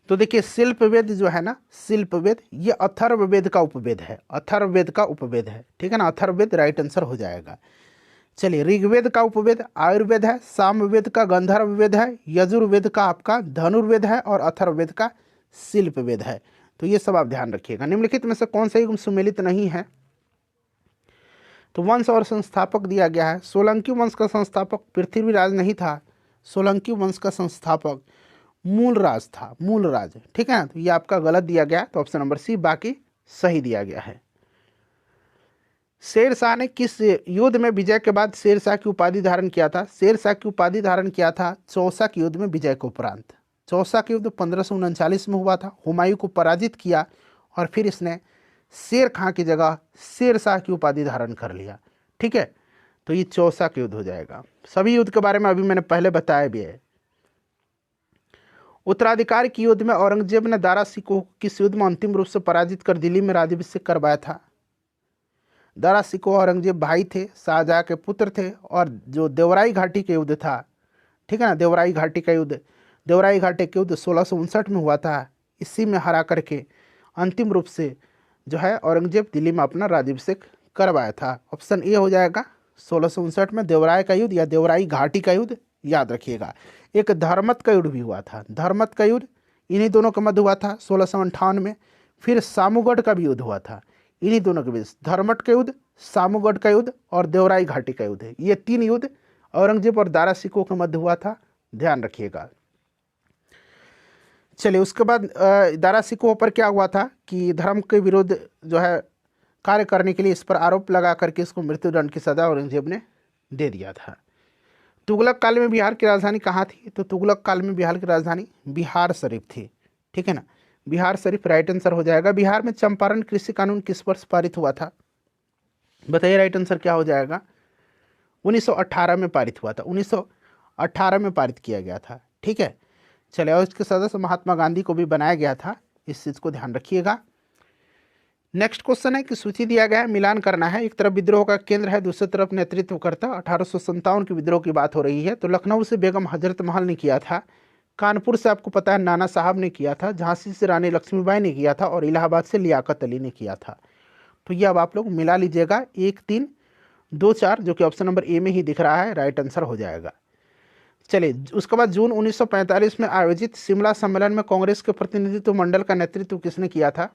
तो देखिए शिल्पवेद जो है ना, शिल्पवेद ये अथर्ववेद का उपवेद है, अथर्ववेद का उपवेद है, ठीक है ना। अथर्ववेद राइट आंसर हो जाएगा। चलिए ऋग्वेद का उपवेद आयुर्वेद है, सामवेद का गंधर्ववेद है, यजुर्वेद का आपका धनुर्वेद है और अथर्ववेद का शिल्पवेद है। तो ये सब आप ध्यान रखिएगा। निम्नलिखित में से कौन सा युग सुमेलित नहीं है? तो वंश और संस्थापक दिया गया है। सोलंकी वंश का संस्थापक पृथ्वीराज नहीं था, सोलंकी वंश का संस्थापक मूलराज था, मूलराज, ठीक है ना। तो ये आपका गलत दिया गया, तो ऑप्शन नंबर सी बाकी सही दिया गया है। शेरशाह ने किस युद्ध में विजय के बाद शेरशाह की उपाधि धारण किया था? शेरशाह की उपाधि धारण किया था चौसा के युद्ध में विजय के उपरांत। चौसा के युद्ध 1539 में हुआ था। हुमायूं को पराजित किया और फिर इसने शेर खां की जगह शेरशाह की उपाधि धारण कर लिया, ठीक है। तो ये चौसा के युद्ध हो जाएगा। सभी युद्ध के बारे में अभी मैंने पहले बताया भी है। उत्तराधिकार की युद्ध में औरंगजेब ने दारा सिकोह को किस युद्ध में अंतिम रूप से पराजित कर दिल्ली में राज्याभिषेक करवाया था? दारा सिकोह औरंगजेब भाई थे, शाहजहां के पुत्र थे और जो देवराई घाटी का युद्ध था, ठीक है ना, देवराई घाटी का युद्ध, देवराई घाटी का युद्ध 1659 में हुआ था। इसी में हरा करके अंतिम रूप से जो है औरंगजेब दिल्ली में अपना राज्याभिषेक करवाया था। ऑप्शन ए हो जाएगा 1659 में देवराय का युद्ध या देवराई घाटी का युद्ध, याद रखिएगा। एक धर्मत का युद्ध भी हुआ था, धर्मत का युद्ध इन्हीं दोनों के मध्य हुआ था 1658 में। फिर सामूगढ़ का भी युद्ध हुआ था इन्हीं दोनों के बीच, धर्मट का युद्ध, सामूगढ़ का युद्ध और देवराई घाटी का युद्ध। ये 3 युद्ध औरंगजेब और दारा सिकोह के मध्य हुआ था, ध्यान रखिएगा। चलिए उसके बाद दारा सिकोह पर क्या हुआ था कि धर्म के विरुद्ध जो है कार्य करने के लिए इस पर आरोप लगा करके इसको मृत्युदंड की सजा औरंगजेब ने दे दिया था। तुगलक काल में बिहार की राजधानी कहाँ थी? तो तुगलक काल में बिहार की राजधानी बिहार शरीफ थी, ठीक है ना। बिहार शरीफ राइट आंसर हो जाएगा। बिहार में चंपारण कृषि कानून किस वर्ष पारित हुआ था? बताइए राइट आंसर क्या हो जाएगा। 1918 में पारित हुआ था, 1918 में पारित किया गया था, ठीक है। चलिए और इसके सदस्य महात्मा गांधी को भी बनाया गया था, इस चीज़ को ध्यान रखिएगा। नेक्स्ट क्वेश्चन है कि सूची दिया गया है, मिलान करना है। एक तरफ विद्रोह का केंद्र है, दूसरी तरफ नेतृत्वकर्ता। 1857 के विद्रोह की बात हो रही है। तो लखनऊ से बेगम हजरत महल ने किया था, कानपुर से आपको पता है नाना साहब ने किया था, झांसी से रानी लक्ष्मीबाई ने किया था और इलाहाबाद से लियाकत अली ने किया था। तो ये अब आप लोग मिला लीजिएगा, 1 3 2 4, जो कि ऑप्शन नंबर ए में ही दिख रहा है, राइट आंसर हो जाएगा। चलिए, उसके बाद जून 1945 में आयोजित शिमला सम्मेलन में कांग्रेस के प्रतिनिधित्व मंडल का नेतृत्व किसने किया था?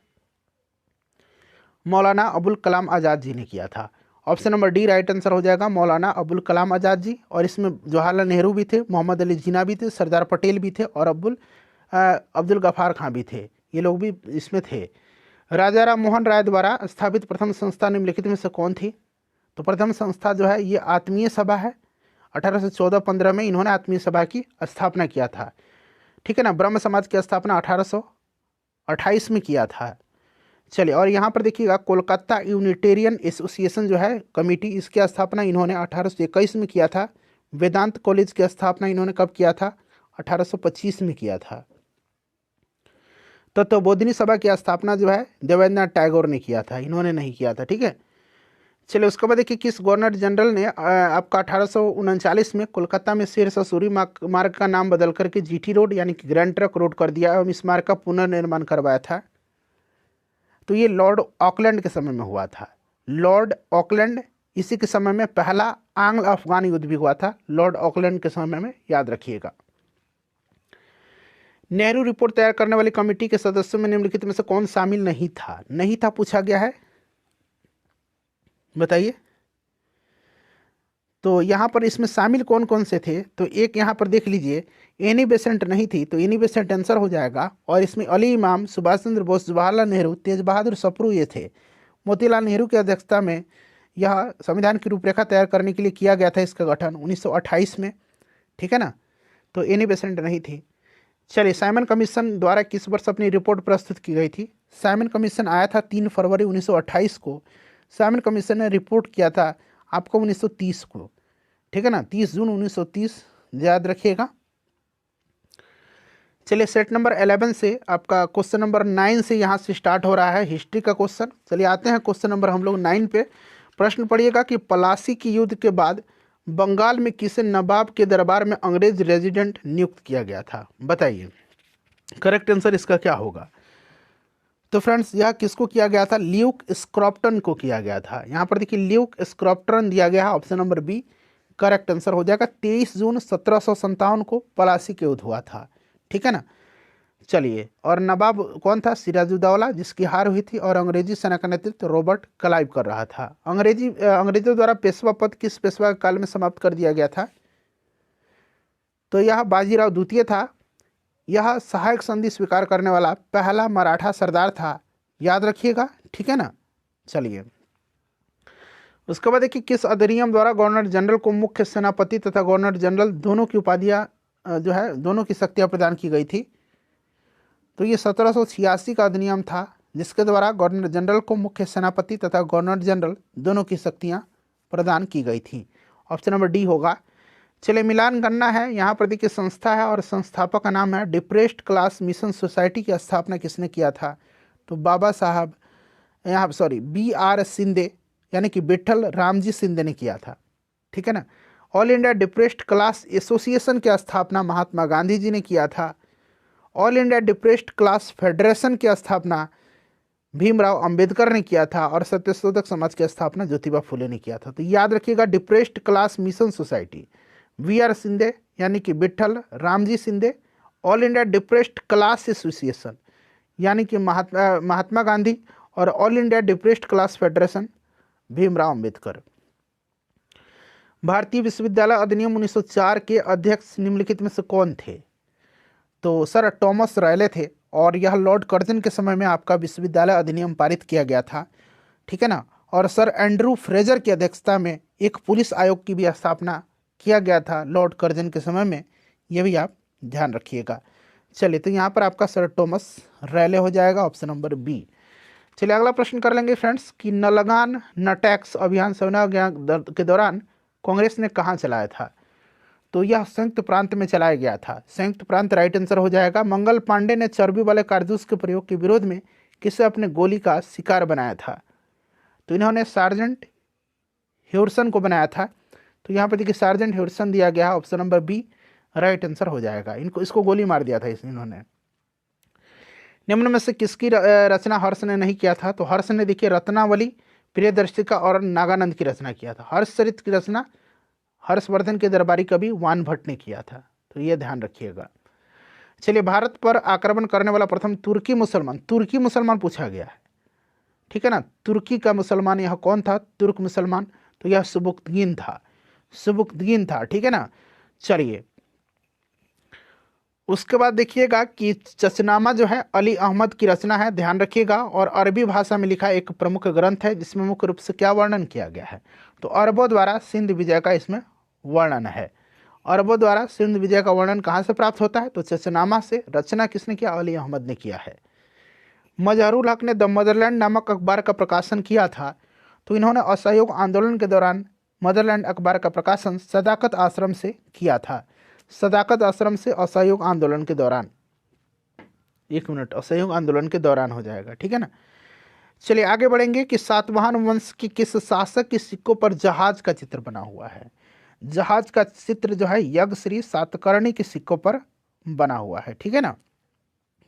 मौलाना अबुल कलाम आज़ाद जी ने किया था। Option number D right answer हो जाएगा, मौलाना अबुल कलाम आज़ाद जी। और इसमें जवाहरलाल नेहरू भी थे, मोहम्मद अली जिन्ना भी थे, सरदार पटेल भी थे और अब्दुल गफ्फार खां भी थे, ये लोग भी इसमें थे। राजा राम मोहन राय द्वारा स्थापित प्रथम संस्था निम्नलिखित में से कौन थी? तो प्रथम संस्था जो है ये आत्मीय सभा है। 1814-15 में इन्होंने आत्मीय सभा की स्थापना किया था। ठीक है ना। ब्रह्म समाज की स्थापना 1828 में किया था। चलिए, और यहाँ पर देखिएगा कोलकाता यूनिटेरियन एसोसिएशन जो है कमेटी, इसकी स्थापना इन्होंने 1821 में किया था। वेदांत कॉलेज की स्थापना इन्होंने कब किया था? 1825 में किया था। तत्वबोधिनी सभा की स्थापना जो है देवेंद्रनाथ टैगोर ने किया था, इन्होंने नहीं किया था। ठीक है। चलिए, उसके बाद देखिए किस गवर्नर जनरल ने आपका 1839 में कोलकाता में शेर शाह सूरी मार्ग का नाम बदल करके जीटी रोड यानी कि ग्रैंड ट्रंक रोड कर दिया एवं इस मार्ग का पुनर्निर्माण करवाया था? तो ये लॉर्ड ऑकलैंड के समय में हुआ था। लॉर्ड ऑकलैंड, इसी के समय में पहला आंग्ल अफगान युद्ध भी हुआ था, लॉर्ड ऑकलैंड के समय में, याद रखिएगा। नेहरू रिपोर्ट तैयार करने वाली कमेटी के सदस्यों में निम्नलिखित में से कौन शामिल नहीं था? नहीं था पूछा गया है, बताइए। तो यहाँ पर इसमें शामिल कौन कौन से थे? तो एक यहाँ पर देख लीजिए, एनी बेसेंट नहीं थी, तो एनी बेसेंट आंसर हो जाएगा। और इसमें अली इमाम, सुभाष चंद्र बोस, जवाहरलाल नेहरू, तेज बहादुर सप्रू ये थे। मोतीलाल नेहरू की अध्यक्षता में यह संविधान की रूपरेखा तैयार करने के लिए किया गया था, इसका गठन 1928 में। ठीक है ना। तो एनी बेसेंट नहीं थी। चलिए, साइमन कमीशन द्वारा किस वर्ष अपनी रिपोर्ट प्रस्तुत की गई थी? साइमन कमीशन आया था 3 फरवरी 1928 को। साइमन कमीशन ने रिपोर्ट किया था आपको 1930 को। ठीक है ना, 30 जून 1930, याद रखिएगा। चलिए, सेट नंबर 11 से आपका क्वेश्चन नंबर 9 से यहाँ से स्टार्ट हो रहा है हिस्ट्री का क्वेश्चन। चलिए आते हैं क्वेश्चन नंबर हम लोग 9 पे। प्रश्न पढ़िएगा कि पलासी की युद्ध के बाद बंगाल में किसे नवाब के दरबार में अंग्रेज रेजिडेंट नियुक्त किया गया था? बताइए, करेक्ट आंसर इसका क्या होगा? तो फ्रेंड्स, यह किसको किया गया था? ल्यूक स्क्रॉप्टन को किया गया था। यहाँ पर देखिए ल्यूक स्क्रॉप्टन दिया गया है, option number B correct answer हो जाएगा। 23 जून 1757 को पलासी के युद्ध हुआ था। ठीक है ना। चलिए, और नवाब कौन था? सिराजुद्दौला, जिसकी हार हुई थी, और अंग्रेजी सेना का नेतृत्व रॉबर्ट क्लाइव कर रहा था। अंग्रेजों द्वारा पेशवा पद किस पेशवा काल में समाप्त कर दिया गया था? तो यह बाजीराव द्वितीय था। यह सहायक संधि स्वीकार करने वाला पहला मराठा सरदार था, याद रखिएगा। ठीक है ना। चलिए, उसके बाद देखिए किस अधिनियम द्वारा गवर्नर जनरल को मुख्य सेनापति तथा गवर्नर जनरल दोनों की उपाधियां जो है दोनों की शक्तियां प्रदान की गई थी? तो ये 1786 का अधिनियम था, जिसके द्वारा गवर्नर जनरल को मुख्य सेनापति तथा गवर्नर जनरल दोनों की शक्तियां प्रदान की गई थी। ऑप्शन नंबर डी होगा। चलिए, मिलान गन्ना है, यहाँ पर देखिए संस्था है और संस्थापक का नाम है डिप्रेस्ड क्लास मिशन सोसाइटी की स्थापना किसने किया था? तो बाबा साहब यहाँ BR शिंदे यानी कि विठल रामजी शिंदे ने किया था। ठीक है ना। All India depressed class association की स्थापना महात्मा गांधी जी ने किया था। All India depressed class federation की स्थापना भीमराव अंबेडकर ने किया था और सत्यशोधक समाज की स्थापना ज्योतिबा फुले ने किया था। तो याद रखिएगा, depressed class mission society VR Shinde यानी कि Vitthal Ramji Shinde, all India depressed class association यानी कि महात्मा गांधी, और all India depressed class federation Bhimrao Ambedkar. भारतीय विश्वविद्यालय अधिनियम 1904 के अध्यक्ष निम्नलिखित में से कौन थे? तो सर टॉमस रैले थे, और यह लॉर्ड कर्जन के समय में आपका विश्वविद्यालय अधिनियम पारित किया गया था। ठीक है ना। और सर एंड्रू फ्रेजर की अध्यक्षता में एक पुलिस आयोग की भी स्थापना किया गया था लॉर्ड कर्जन के समय में, यह भी आप ध्यान रखिएगा। चलिए, तो यहाँ पर आपका सर टॉमस रैले हो जाएगा, ऑप्शन नंबर बी। चलिए, अगला प्रश्न कर लेंगे फ्रेंड्स कि न लगान न टैक्स अभियान सेना के दौरान कांग्रेस ने कहाँ चलाया था? तो यह संयुक्त प्रांत में चलाया गया था। संयुक्त प्रांत राइट आंसर हो जाएगा। मंगल पांडे ने चर्बी वाले कारतूस के प्रयोग के विरोध में किसे अपने गोली का शिकार बनाया था? तो इन्होंने सार्जेंट ह्यूरसन को बनाया था। तो यहाँ पर देखिए सार्जेंट ह्यूरसन दिया गया, option number B right answer हो जाएगा। इसको गोली मार दिया था इन्होंने। निम्न में से किसकी रचना हर्ष ने नहीं किया था? तो हर्ष ने देखिए रत्नावली, प्रियदर्शिका और नागानंद की रचना किया था। हर्षचरित की रचना हर्षवर्धन के दरबारी कवि वान भट्ट ने किया था, तो ये ध्यान रखिएगा। चलिए, भारत पर आक्रमण करने वाला प्रथम तुर्की मुसलमान पूछा गया है, ठीक है ना। तुर्की का मुसलमान यह कौन था, तुर्क मुसलमान, तो यह सुबुक्तगीन था, ठीक है ना। चलिए, उसके बाद देखिएगा कि चचनामा जो है अली अहमद की रचना है, ध्यान रखिएगा, और अरबी भाषा में लिखा एक प्रमुख ग्रंथ है जिसमें मुख्य रूप से क्या वर्णन किया गया है, तो अरबों द्वारा सिंध विजय का इसमें वर्णन है। अरबों द्वारा सिंध विजय का वर्णन कहाँ से प्राप्त होता है, तो चचनामा से। रचना किसने किया, अली अहमद ने किया है। मजहरुल हक ने द मदरलैंड नामक अखबार का प्रकाशन किया था, तो इन्होंने असहयोग आंदोलन के दौरान मदरलैंड अखबार का प्रकाशन सदाकत आश्रम से किया था। सदाकत आश्रम से असहयोग आंदोलन के दौरान, 1 मिनट, असहयोग आंदोलन के दौरान हो जाएगा, ठीक है ना। चलिए आगे बढ़ेंगे कि सातवाहन वंश के किस शासक के सिक्कों पर जहाज का चित्र बना हुआ है। जहाज का चित्र जो है यज्ञश्री सातकर्णी के सिक्कों पर बना हुआ है, ठीक है ना।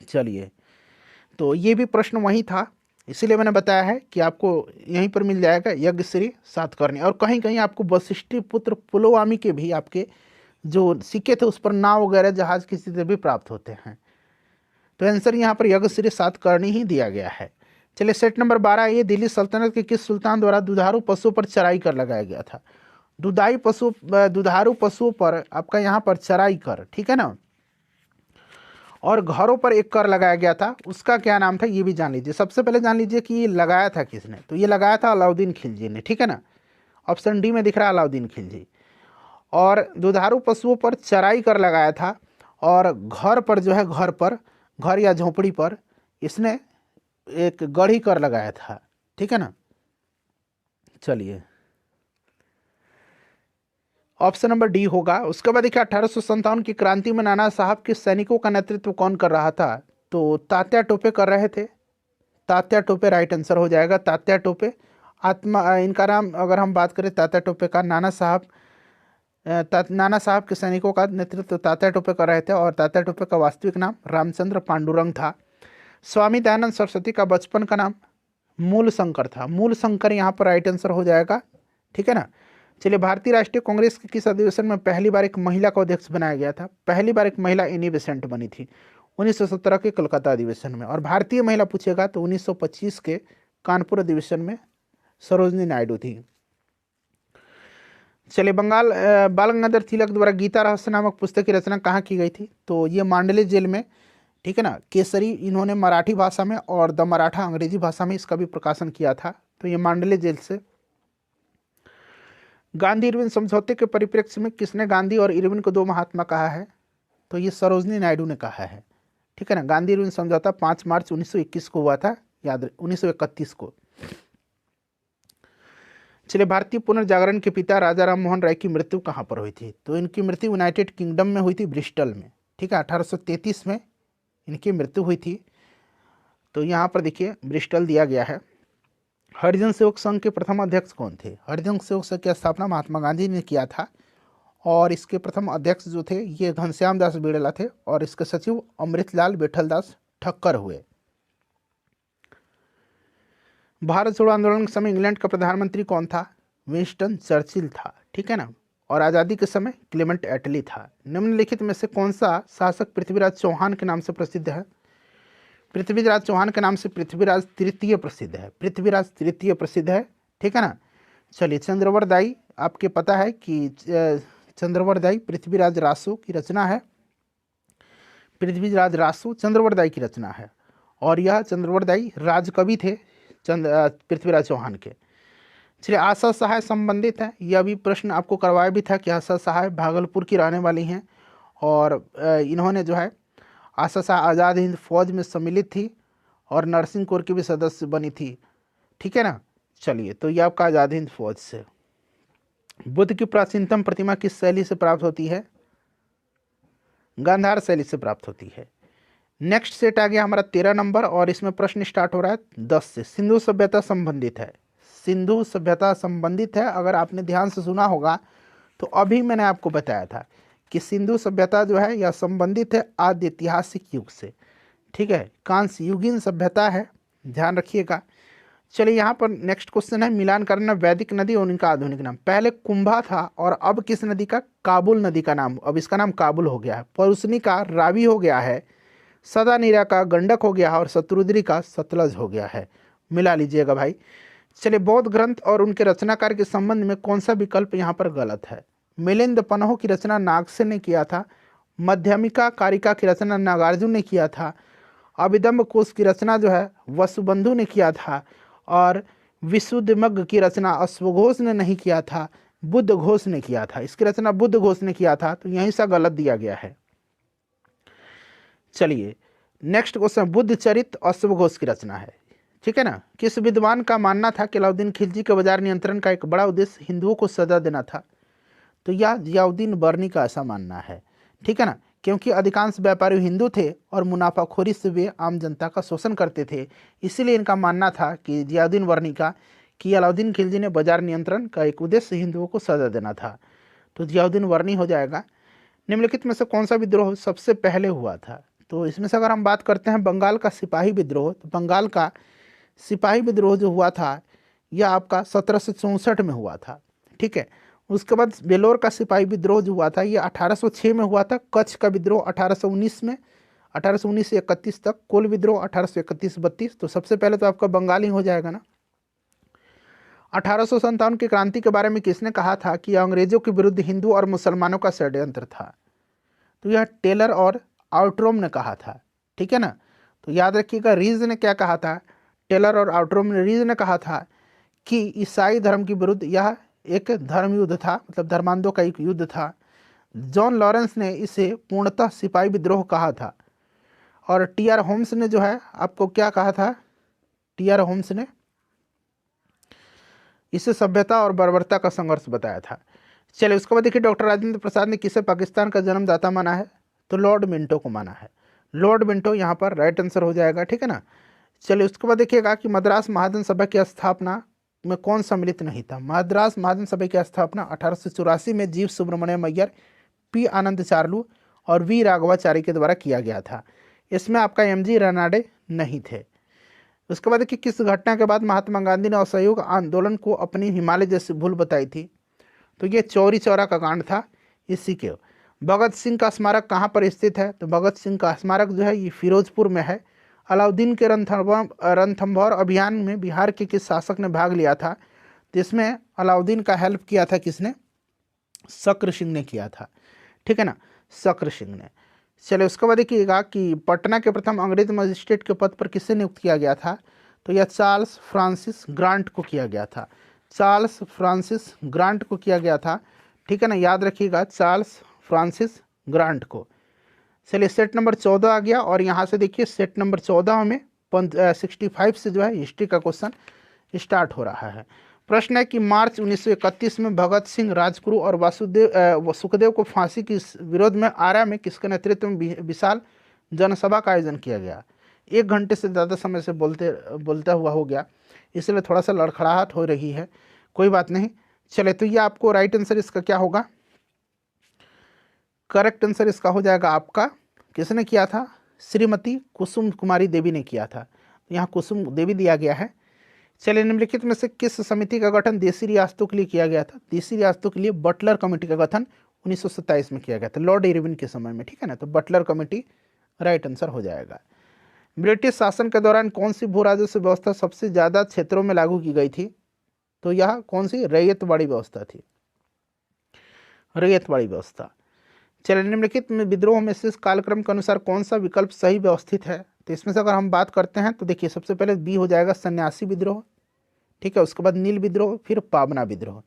चलिए, तो ये भी प्रश्न वही था, इसीलिए मैंने बताया है कि आपको यहीं पर मिल जाएगा यज्ञश्री सातकर्णी, और कहीं कहीं आपको वशिष्ठी पुत्र पुलवामी के भी आपके जो सिक्के थे उस पर नाव वगैरह जहाज की चित्र भी प्राप्त होते हैं। तो आंसर यहाँ पर यज्ञश्री सातकर्णी ही दिया गया है। चलिए, सेट नंबर 12, ये दिल्ली सल्तनत के किस सुल्तान द्वारा दुधारू पशुओं पर चराई कर लगाया गया था। दुधारू पशुओं पर आपका यहाँ पर चराई कर, ठीक है ना, और घरों पर एक कर लगाया गया था, उसका क्या नाम था ये भी जान लीजिए। सबसे पहले जान लीजिए कि ये लगाया था किसने, तो ये लगाया था अलाउद्दीन खिलजी ने, ठीक है ना। ऑप्शन डी में दिख रहा है अलाउद्दीन खिलजी। और दुधारू पशुओं पर चराई कर लगाया था, और घर पर जो है घर या झोपड़ी पर इसने एक गढ़ी कर लगाया था, ठीक है ना। चलिए, ऑप्शन नंबर डी होगा। उसके बाद देखिए 1857 की क्रांति में नाना साहब के सैनिकों का नेतृत्व कौन कर रहा था, तो तात्या टोपे कर रहे थे। तात्या टोपे राइट आंसर हो जाएगा, तात्या टोपे। इनका नाम अगर हम बात करें तात्या टोपे का, नाना साहब के सैनिकों का नेतृत्व तात्या टोपे कर रहे थे, और तात्या टोपे का वास्तविक नाम रामचंद्र पांडुरंग था। स्वामी दयानंद सरस्वती का बचपन का नाम मूल शंकर था। मूल शंकर यहाँ पर राइट आंसर हो जाएगा, ठीक है ना। चलिए, भारतीय राष्ट्रीय कांग्रेस के किस अधिवेशन में पहली बार एक महिला को अध्यक्ष बनाया गया था। पहली बार एक महिला एनी बेसेंट बनी थी 1917 के कलकत्ता अधिवेशन में, और भारतीय महिला पूछेगा तो 1925 के कानपुर अधिवेशन में सरोजनी नायडू थी। चलिए, बाल गंगाधर तिलक द्वारा गीता रहस्य नामक पुस्तक की रचना कहाँ की गई थी, तो ये मांडले जेल में, ठीक है ना। केसरी इन्होंने मराठी भाषा में और द मराठा अंग्रेजी भाषा में इसका भी प्रकाशन किया था, तो ये मांडले जेल से। गांधी इरविन समझौते के परिप्रेक्ष्य में किसने गांधी और इरविन को दो महात्मा कहा है, तो ये सरोजनी नायडू ने कहा है, ठीक है ना। गांधी इरविन समझौता 5 मार्च 1921 को हुआ था, याद 1931 को। चलिए, भारतीय पुनर्जागरण के पिता राजा राम मोहन राय की मृत्यु कहाँ पर हुई थी, तो इनकी मृत्यु यूनाइटेड किंगडम में हुई थी, ब्रिस्टल में, ठीक है। 1833 में इनकी मृत्यु हुई थी, तो यहाँ पर देखिए ब्रिस्टल दिया गया है। हरिजन सेवक संघ के प्रथम अध्यक्ष कौन थे। हरिजन सेवक संघ की स्थापना महात्मा गांधी ने किया था, और इसके प्रथम अध्यक्ष जो थे ये घनश्याम दास बिड़ला थे, और इसके सचिव अमृतलाल विठलदास ठक्कर हुए। भारत छोड़ो आंदोलन के समय इंग्लैंड का प्रधानमंत्री कौन था, विंस्टन चर्चिल था, ठीक है ना। और आज़ादी के समय क्लेमेंट एटली था। निम्नलिखित में से कौन सा शासक पृथ्वीराज चौहान के नाम से प्रसिद्ध है। पृथ्वीराज चौहान के नाम से पृथ्वीराज तृतीय प्रसिद्ध है, पृथ्वीराज तृतीय प्रसिद्ध है, ठीक है ना। चलिए, चंद्रवरदाई आपके पता है कि चंद्रवरदाई पृथ्वीराज रासो की रचना है, पृथ्वीराज रासो चंद्रवरदाई की रचना है, और यह चंद्रवरदाई राजकवि थे पृथ्वीराज चौहान के। चलिए, आशा सहाय संबंधित है, यह भी प्रश्न आपको करवाया भी था कि आशा सहाय भागलपुर की रहने वाली हैं, और इन्होंने जो है आशा सहाय आज़ाद हिंद फौज में सम्मिलित थी, और नर्सिंग कोर की भी सदस्य बनी थी, ठीक है ना। चलिए, तो ये आपका आज़ाद हिंद फौज से। बुद्ध की प्राचीनतम प्रतिमा किस शैली से प्राप्त होती है, गांधार शैली से प्राप्त होती है। नेक्स्ट सेट आ गया हमारा 13 नंबर, और इसमें प्रश्न स्टार्ट हो रहा है 10 से। सिंधु सभ्यता संबंधित है, सिंधु सभ्यता संबंधित है। अगर आपने ध्यान से सुना होगा तो अभी मैंने आपको बताया था कि सिंधु सभ्यता जो है यह संबंधित है आद्य ऐतिहासिक युग से, ठीक है। कांस्य युगीन सभ्यता है, ध्यान रखिएगा। चलिए यहाँ पर नेक्स्ट क्वेश्चन है, मिलान करना वैदिक नदी और उनका आधुनिक नाम। पहले कुंभा था और अब किस नदी का? काबुल नदी का नाम, अब इसका नाम काबुल हो गया है। परुस्नी का रावी हो गया है, सदानीरा का गंडक हो गया है और शत्रुद्री का सतलज हो गया है। मिला लीजिएगा भाई। चलिए, बौद्ध ग्रंथ और उनके रचनाकार के संबंध में कौन सा विकल्प यहाँ पर गलत है? मिलिंद पन्हो की रचना नागसेन ने किया था, मध्यमिका कारिका की रचना नागार्जुन ने किया था, अभिदम्ब कोश की रचना जो है वसुबंधु ने किया था, और विशुद्धमग्ग की रचना अश्वघोष ने नहीं किया था, बुद्ध घोष ने किया था। इसकी रचना बुद्ध घोष ने किया था, तो यहीं से गलत दिया गया है। चलिए नेक्स्ट क्वेश्चन, बुद्ध चरित अश्वघोष की रचना है, ठीक है ना। किस विद्वान का मानना था कि अलाउद्दीन खिलजी के बाजार नियंत्रण का एक बड़ा उद्देश्य हिंदुओं को सजा देना था? तो यह जियाउद्दीन बर्नी का ऐसा मानना है, ठीक है ना, क्योंकि अधिकांश व्यापारी हिंदू थे और मुनाफाखोरी से वे आम जनता का शोषण करते थे, इसीलिए इनका मानना था कि जियाउद्दीन बर्नी का कि अलाउद्दीन खिलजी ने बाजार नियंत्रण का एक उद्देश्य हिंदुओं को सजा देना था। तो जियाउद्दीन बर्नी हो जाएगा। निम्नलिखित में से कौन सा विद्रोह सबसे पहले हुआ था? तो इसमें से अगर हम बात करते हैं बंगाल का सिपाही विद्रोह, तो बंगाल का सिपाही विद्रोह जो हुआ था यह आपका 1764 में हुआ था, ठीक है। उसके बाद बेलोर का सिपाही विद्रोह जो हुआ था ये 1806 में हुआ था। कच्छ का विद्रोह 1819 में, 1819 से 31 तक। कोल विद्रोह 1831-32। तो सबसे पहले तो आपका बंगाल ही हो जाएगा ना। 1857 की क्रांति के बारे में किसने कहा था कि अंग्रेजों के विरुद्ध हिंदू और मुसलमानों का षड्यंत्र था? तो यह टेलर और आउटरोम ने कहा था, ठीक है ना। तो याद रखिएगा, रीज ने क्या कहा था? टेलर और आउटरोम ने, रीज ने कहा था कि ईसाई धर्म के विरुद्ध यह एक धर्म युद्ध था, मतलब धर्मांधों का एक युद्ध था। जॉन लॉरेंस ने इसे पूर्णतः सिपाही विद्रोह कहा था। और टी.आर. होम्स ने जो है आपको क्या कहा था? टी.आर. होम्स ने इसे सभ्यता और बर्बरता का संघर्ष बताया था। चलिए उसके बाद देखिए, डॉक्टर राजेंद्र प्रसाद ने किसे पाकिस्तान का जन्मदाता माना है? तो लॉर्ड मिंटो को माना है। लॉर्ड मिंटो यहाँ पर राइट आंसर हो जाएगा, ठीक है ना। चलिए उसके बाद देखिएगा कि मद्रास महाजन सभा की स्थापना में कौन सम्मिलित नहीं था? मद्रास महाजन सभा की स्थापना 1884 में जीव सुब्रमण्यम अय्यर, पी आनंद चार्लू और वी राघवाचारी के द्वारा किया गया था। इसमें आपका एम.जी. रानाडे नहीं थे। उसके बाद देखिए, किस घटना के बाद महात्मा गांधी ने असहयोग आंदोलन को अपनी हिमालय जैसी भूल बताई थी? तो ये चौरी चौरा का कांड था। इसी के भगत सिंह का स्मारक कहाँ पर स्थित है? तो भगत सिंह का स्मारक जो है ये फिरोजपुर में है। अलाउद्दीन के रणथंभौर अभियान में बिहार के किस शासक ने भाग लिया था? तो इसमें अलाउद्दीन का हेल्प किया था किसने? शक्र सिंह ने किया था, ठीक है ना, शक्र सिंह ने। चलिए उसके बाद देखिएगा कि पटना के प्रथम अंग्रेज मजिस्ट्रेट के पद पर किसे नियुक्त किया गया था? तो यह चार्ल्स फ्रांसिस ग्रांट को किया गया था। चार्ल्स फ्रांसिस ग्रांट को किया गया था, ठीक है ना, याद रखिएगा, चार्ल्स फ्रांसिस ग्रांट को। चलिए सेट नंबर 14 आ गया और यहाँ से देखिए सेट नंबर 14 में 65 से जो है हिस्ट्री का क्वेश्चन स्टार्ट हो रहा है। प्रश्न है कि मार्च 1931 में भगत सिंह, राजगुरु और सुखदेव को फांसी के विरोध में आरा में किसके नेतृत्व में विशाल जनसभा का आयोजन किया गया? 1 घंटे से ज़्यादा समय से बोलता हुआ हो गया, इसलिए थोड़ा सा लड़खड़ाहट हो रही है, कोई बात नहीं। चले तो ये आपको राइट आंसर इसका क्या होगा? करेक्ट आंसर इसका हो जाएगा आपका, किसने किया था? श्रीमती कुसुम कुमारी देवी ने किया था। यहाँ कुसुम देवी दिया गया है। चलिए निम्नलिखित में से किस समिति का गठन देशी रियासतों के लिए किया गया था? देशी रियासतों के लिए बटलर कमेटी का गठन 1927 में किया गया था, लॉर्ड इरविन के समय में, ठीक है ना। तो बटलर कमेटी राइट आंसर हो जाएगा। ब्रिटिश शासन के दौरान कौन सी भू राजस्व व्यवस्था सबसे ज़्यादा क्षेत्रों में लागू की गई थी? तो यह कौन सी? रैयतवाड़ी व्यवस्था थी, रैयतवाड़ी व्यवस्था। चलिए निम्नलिखित में विद्रोह में से कालक्रम के अनुसार कौन सा विकल्प सही व्यवस्थित है? तो इसमें से अगर हम बात करते हैं तो देखिए सबसे पहले बी हो जाएगा सन्यासी विद्रोह, ठीक है। उसके बाद नील विद्रोह, फिर पाबना विद्रोह।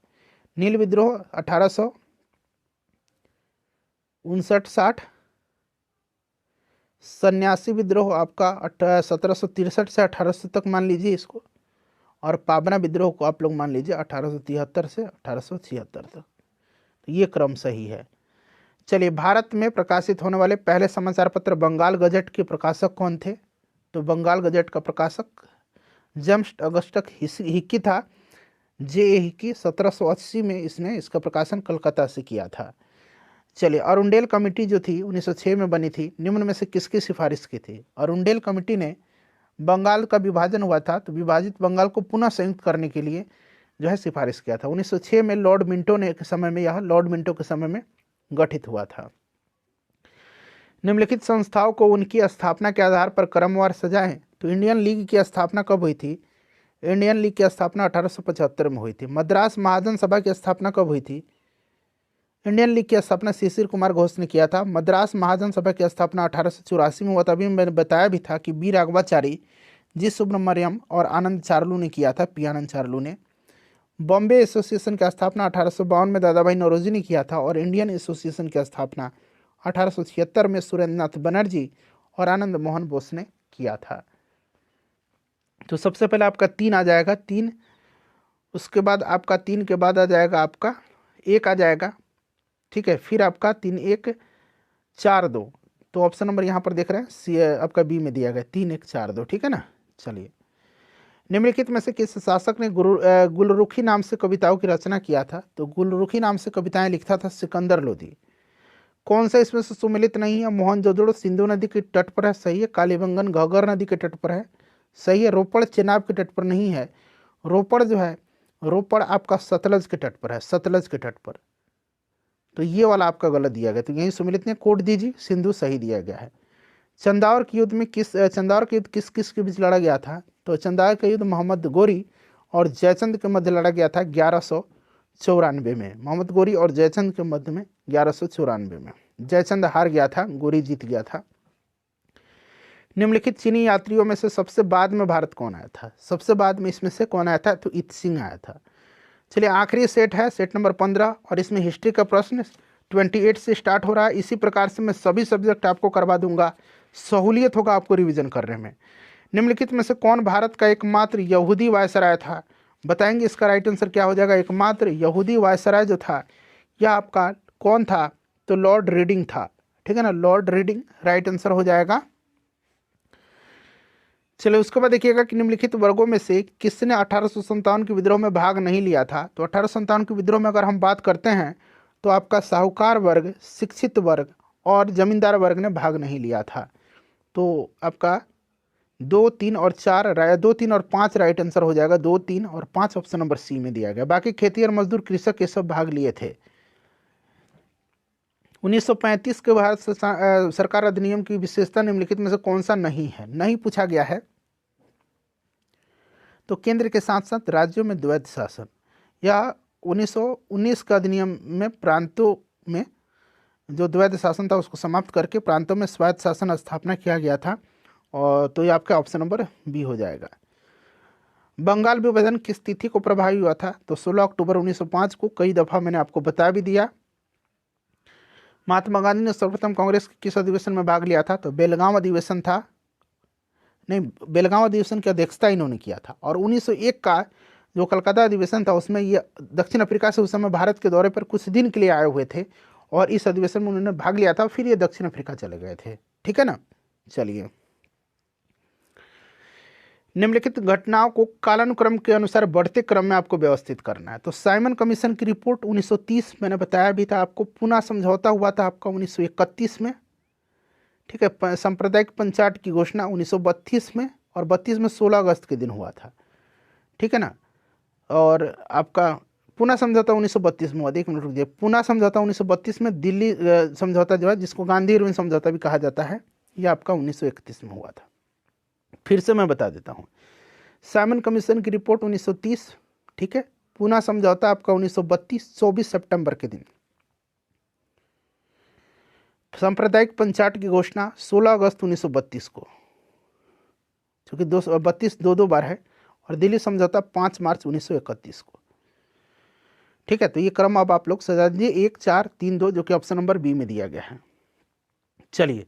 नील विद्रोह 1859-60, सन्यासी विद्रोह आपका 1763 से 1800 तक मान लीजिए इसको, और पाबना विद्रोह को आप लोग मान लीजिए 1873 से 1876 तक। तो ये क्रम सही है। चलिए भारत में प्रकाशित होने वाले पहले समाचार पत्र बंगाल गजट के प्रकाशक कौन थे? तो बंगाल गजट का प्रकाशक जेम्स अगस्टस हिक्की था। जे ए हिक्की 1780 में इसने इसका प्रकाशन कलकत्ता से किया था। चलिए अरुंडेल कमेटी जो थी 1906 में बनी थी, निम्न में से किसकी सिफारिश की थी? अरुंडेल कमेटी ने बंगाल का विभाजन हुआ था, तो विभाजित बंगाल को पुनः संयुक्त करने के लिए जो है सिफारिश किया था। 1906 में लॉर्ड मिंटो ने के समय में, यह लॉर्ड मिंटो के समय में गठित हुआ था। निम्नलिखित संस्थाओं को उनकी स्थापना के आधार पर क्रमवार सजाएं। तो इंडियन लीग की स्थापना कब हुई थी? इंडियन लीग की स्थापना 1875 में हुई थी। मद्रास महाजन सभा की स्थापना कब हुई थी? इंडियन लीग की स्थापना शिशिर कुमार घोष ने किया था। मद्रास महाजन सभा की स्थापना 1884 में हुआ था। अभी मैंने बताया भी था कि बी राघवाचारी, जी सुब्रमण्यम और आनंद चार्लू ने किया था, पी आनंद चार्लू ने। बॉम्बे एसोसिएशन की स्थापना 1852 में दादा भाई नौरोजी ने किया था और इंडियन एसोसिएशन की स्थापना 1876 में सुरेंद्रनाथ बनर्जी और आनंद मोहन बोस ने किया था। तो सबसे पहले आपका 3 आ जाएगा, 3, उसके बाद आपका 3 के बाद आ जाएगा आपका 1 आ जाएगा, ठीक है। फिर आपका 3 1 4 2, तो ऑप्शन नंबर यहाँ पर देख रहे हैं सी आपका बी में दिया गया 3 1 4 2, ठीक है ना। चलिए, निम्नलिखित में से किस शासक ने गुलरुखी नाम से कविताओं की रचना किया था? तो गुलरुखी नाम से कविताएं लिखता था सिकंदर लोधी। कौन सा इसमें से सुमेलित नहीं है? मोहनजोदड़ो सिंधु नदी के तट पर है, सही है। कालीबंगन घग्गर नदी के तट पर है, सही है। रोपड़ चेनाब के तट पर नहीं है। रोपड़ जो है, रोपड़ आपका सतलज के तट पर है, सतलज के तट पर। तो ये वाला आपका गलत दिया गया, तो यही सुमेलित ने कोट दीजिए, सिंधु सही दिया गया है। चंदावर के युद्ध में चंदावर के युद्ध किस किस के बीच लड़ा गया था? तो चंदावर का युद्ध मोहम्मद गोरी और जयचंद के मध्य लड़ा गया था 1194 में। मोहम्मद गोरी और जयचंद के मध्य में 1194 में। जयचंद हार गया था, गोरी जीत गया था। निम्नलिखित चीनी यात्रियों में से सबसे बाद में भारत कौन आया था? सबसे बाद में इसमें से कौन आया था? तो इत्सिंग आया था। चलिए, आखिरी सेट है, सेट नंबर 15, और इसमें हिस्ट्री का प्रश्न 28 से स्टार्ट हो रहा है। इसी प्रकार से मैं सभी सब्जेक्ट आपको करवा दूंगा, सहूलियत होगा आपको रिवीजन करने में। निम्नलिखित में से कौन भारत का एकमात्र यहूदी वायसराय था? बताएंगे इसका राइट आंसर क्या हो जाएगा। एकमात्र यहूदी वायसराय जो था यह आपका कौन था? तो लॉर्ड रीडिंग था, ठीक है ना। लॉर्ड रीडिंग राइट आंसर हो जाएगा। चलिए, उसके बाद देखिएगा कि निम्नलिखित वर्गों में से किसने 1857 के विद्रोह में भाग नहीं लिया था? तो 1857 के विद्रोह में अगर हम बात करते हैं तो आपका साहूकार वर्ग, शिक्षित वर्ग और जमींदार वर्ग ने भाग नहीं लिया था। तो आपका 2 3 और 5 राइट आंसर हो जाएगा। 2 3 और 5 ऑप्शन नंबर सी में दिया गया। बाकी खेती और मजदूर कृषक ये सब भाग लिए थे। 1935 के भारत सरकार अधिनियम की विशेषता निम्नलिखित में से कौन सा नहीं है? नहीं पूछा गया है। तो केंद्र के साथ साथ राज्यों में द्वैध शासन, या 1919 का अधिनियम में प्रांतों में जो द्वैध शासन था उसको समाप्त करके प्रांतों में स्वायत्त शासन स्थापना किया गया था। और तो ये आपका ऑप्शन नंबर बी हो जाएगा। बंगाल विभाजन किस तिथि को प्रभावी हुआ था? तो 16 अक्टूबर 1905 को। कई दफ़ा मैंने आपको बता भी दिया। महात्मा गांधी ने सर्वप्रथम कांग्रेस के किस अधिवेशन में भाग लिया था? तो बेलगांव अधिवेशन था, नहीं, बेलगांव अधिवेशन की अध्यक्षता इन्होंने किया था। और 1901 का जो कलकत्ता अधिवेशन था उसमें ये दक्षिण अफ्रीका से उस समय भारत के दौरे पर कुछ दिन के लिए आए हुए थे और इस अधिवेशन में उन्होंने भाग लिया था, फिर ये दक्षिण अफ्रीका चले गए थे, ठीक है ना। चलिए, निम्नलिखित घटनाओं को कालानुक्रम के अनुसार बढ़ते क्रम में आपको व्यवस्थित करना है। तो साइमन कमीशन की रिपोर्ट 1930 मैंने बताया भी था आपको। पुनः समझौता हुआ था आपका 1931 में, ठीक है। सांप्रदायिक पंचायत की घोषणा 1932 में, और 32 में 16 अगस्त के दिन हुआ था, ठीक है ना। और आपका पुनः समझौता 1932 में हुआ। एक मिनट रुक जाइए। पुनः समझौता 1932 में, दिल्ली समझौता जो है जिसको गांधी इरविन समझौता भी कहा जाता है, यह आपका 1931 में हुआ था। फिर से मैं बता देता हूँ, साइमन कमीशन की रिपोर्ट 1930, ठीक है। पुनः समझौता आपका 1932 24 सितंबर के दिन। सांप्रदायिक पंचायत की घोषणा 16 अगस्त 1932 को, क्योंकि 32 दो बार है। और दिल्ली समझौता 5 मार्च 1931 को, ठीक है। तो ये क्रम अब आप लोग सजा दीजिए 1 4 3 2, जो कि ऑप्शन नंबर बी में दिया गया है। चलिए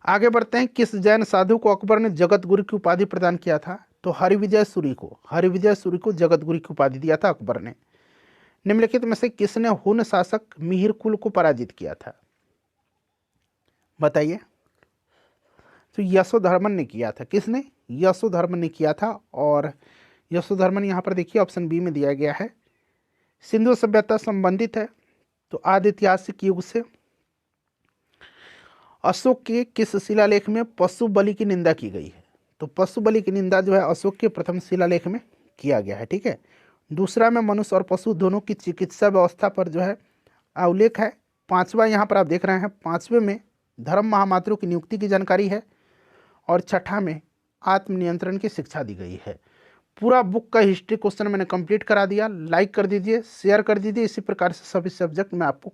आगे बढ़ते हैं। किस जैन साधु को अकबर ने जगत गुरु की उपाधि प्रदान किया था? तो हरिविजय सूरी को जगत गुरु की उपाधि दिया था अकबर ने। निम्नलिखित में से किसने हुन शासक मिहिर कुल को पराजित किया था? बताइए। तो यशोधर्मन ने किया था। किसने? यशोधर्मन ने किया था। और यशोधर्मन यहाँ पर देखिए ऑप्शन बी में दिया गया है। सिंधु सभ्यता संबंधित है, तो आदि ऐतिहासिक युग से। अशोक के किस शिलालेख में पशु बलि की निंदा की गई है? तो पशु बलि की निंदा जो है अशोक के प्रथम शिलालेख में किया गया है। ठीक है, दूसरा में मनुष्य और पशु दोनों की चिकित्सा व्यवस्था पर जो है उल्लेख है। पांचवा यहाँ पर आप देख रहे हैं, पांचवे में धर्म महामात्रों की नियुक्ति की जानकारी है और छठा में आत्मनियंत्रण की शिक्षा दी गई है। पूरा बुक का हिस्ट्री क्वेश्चन मैंने कंप्लीट करा दिया। लाइक कर दीजिए, शेयर कर दीजिए। इसी प्रकार से सभी सब्जेक्ट में आपको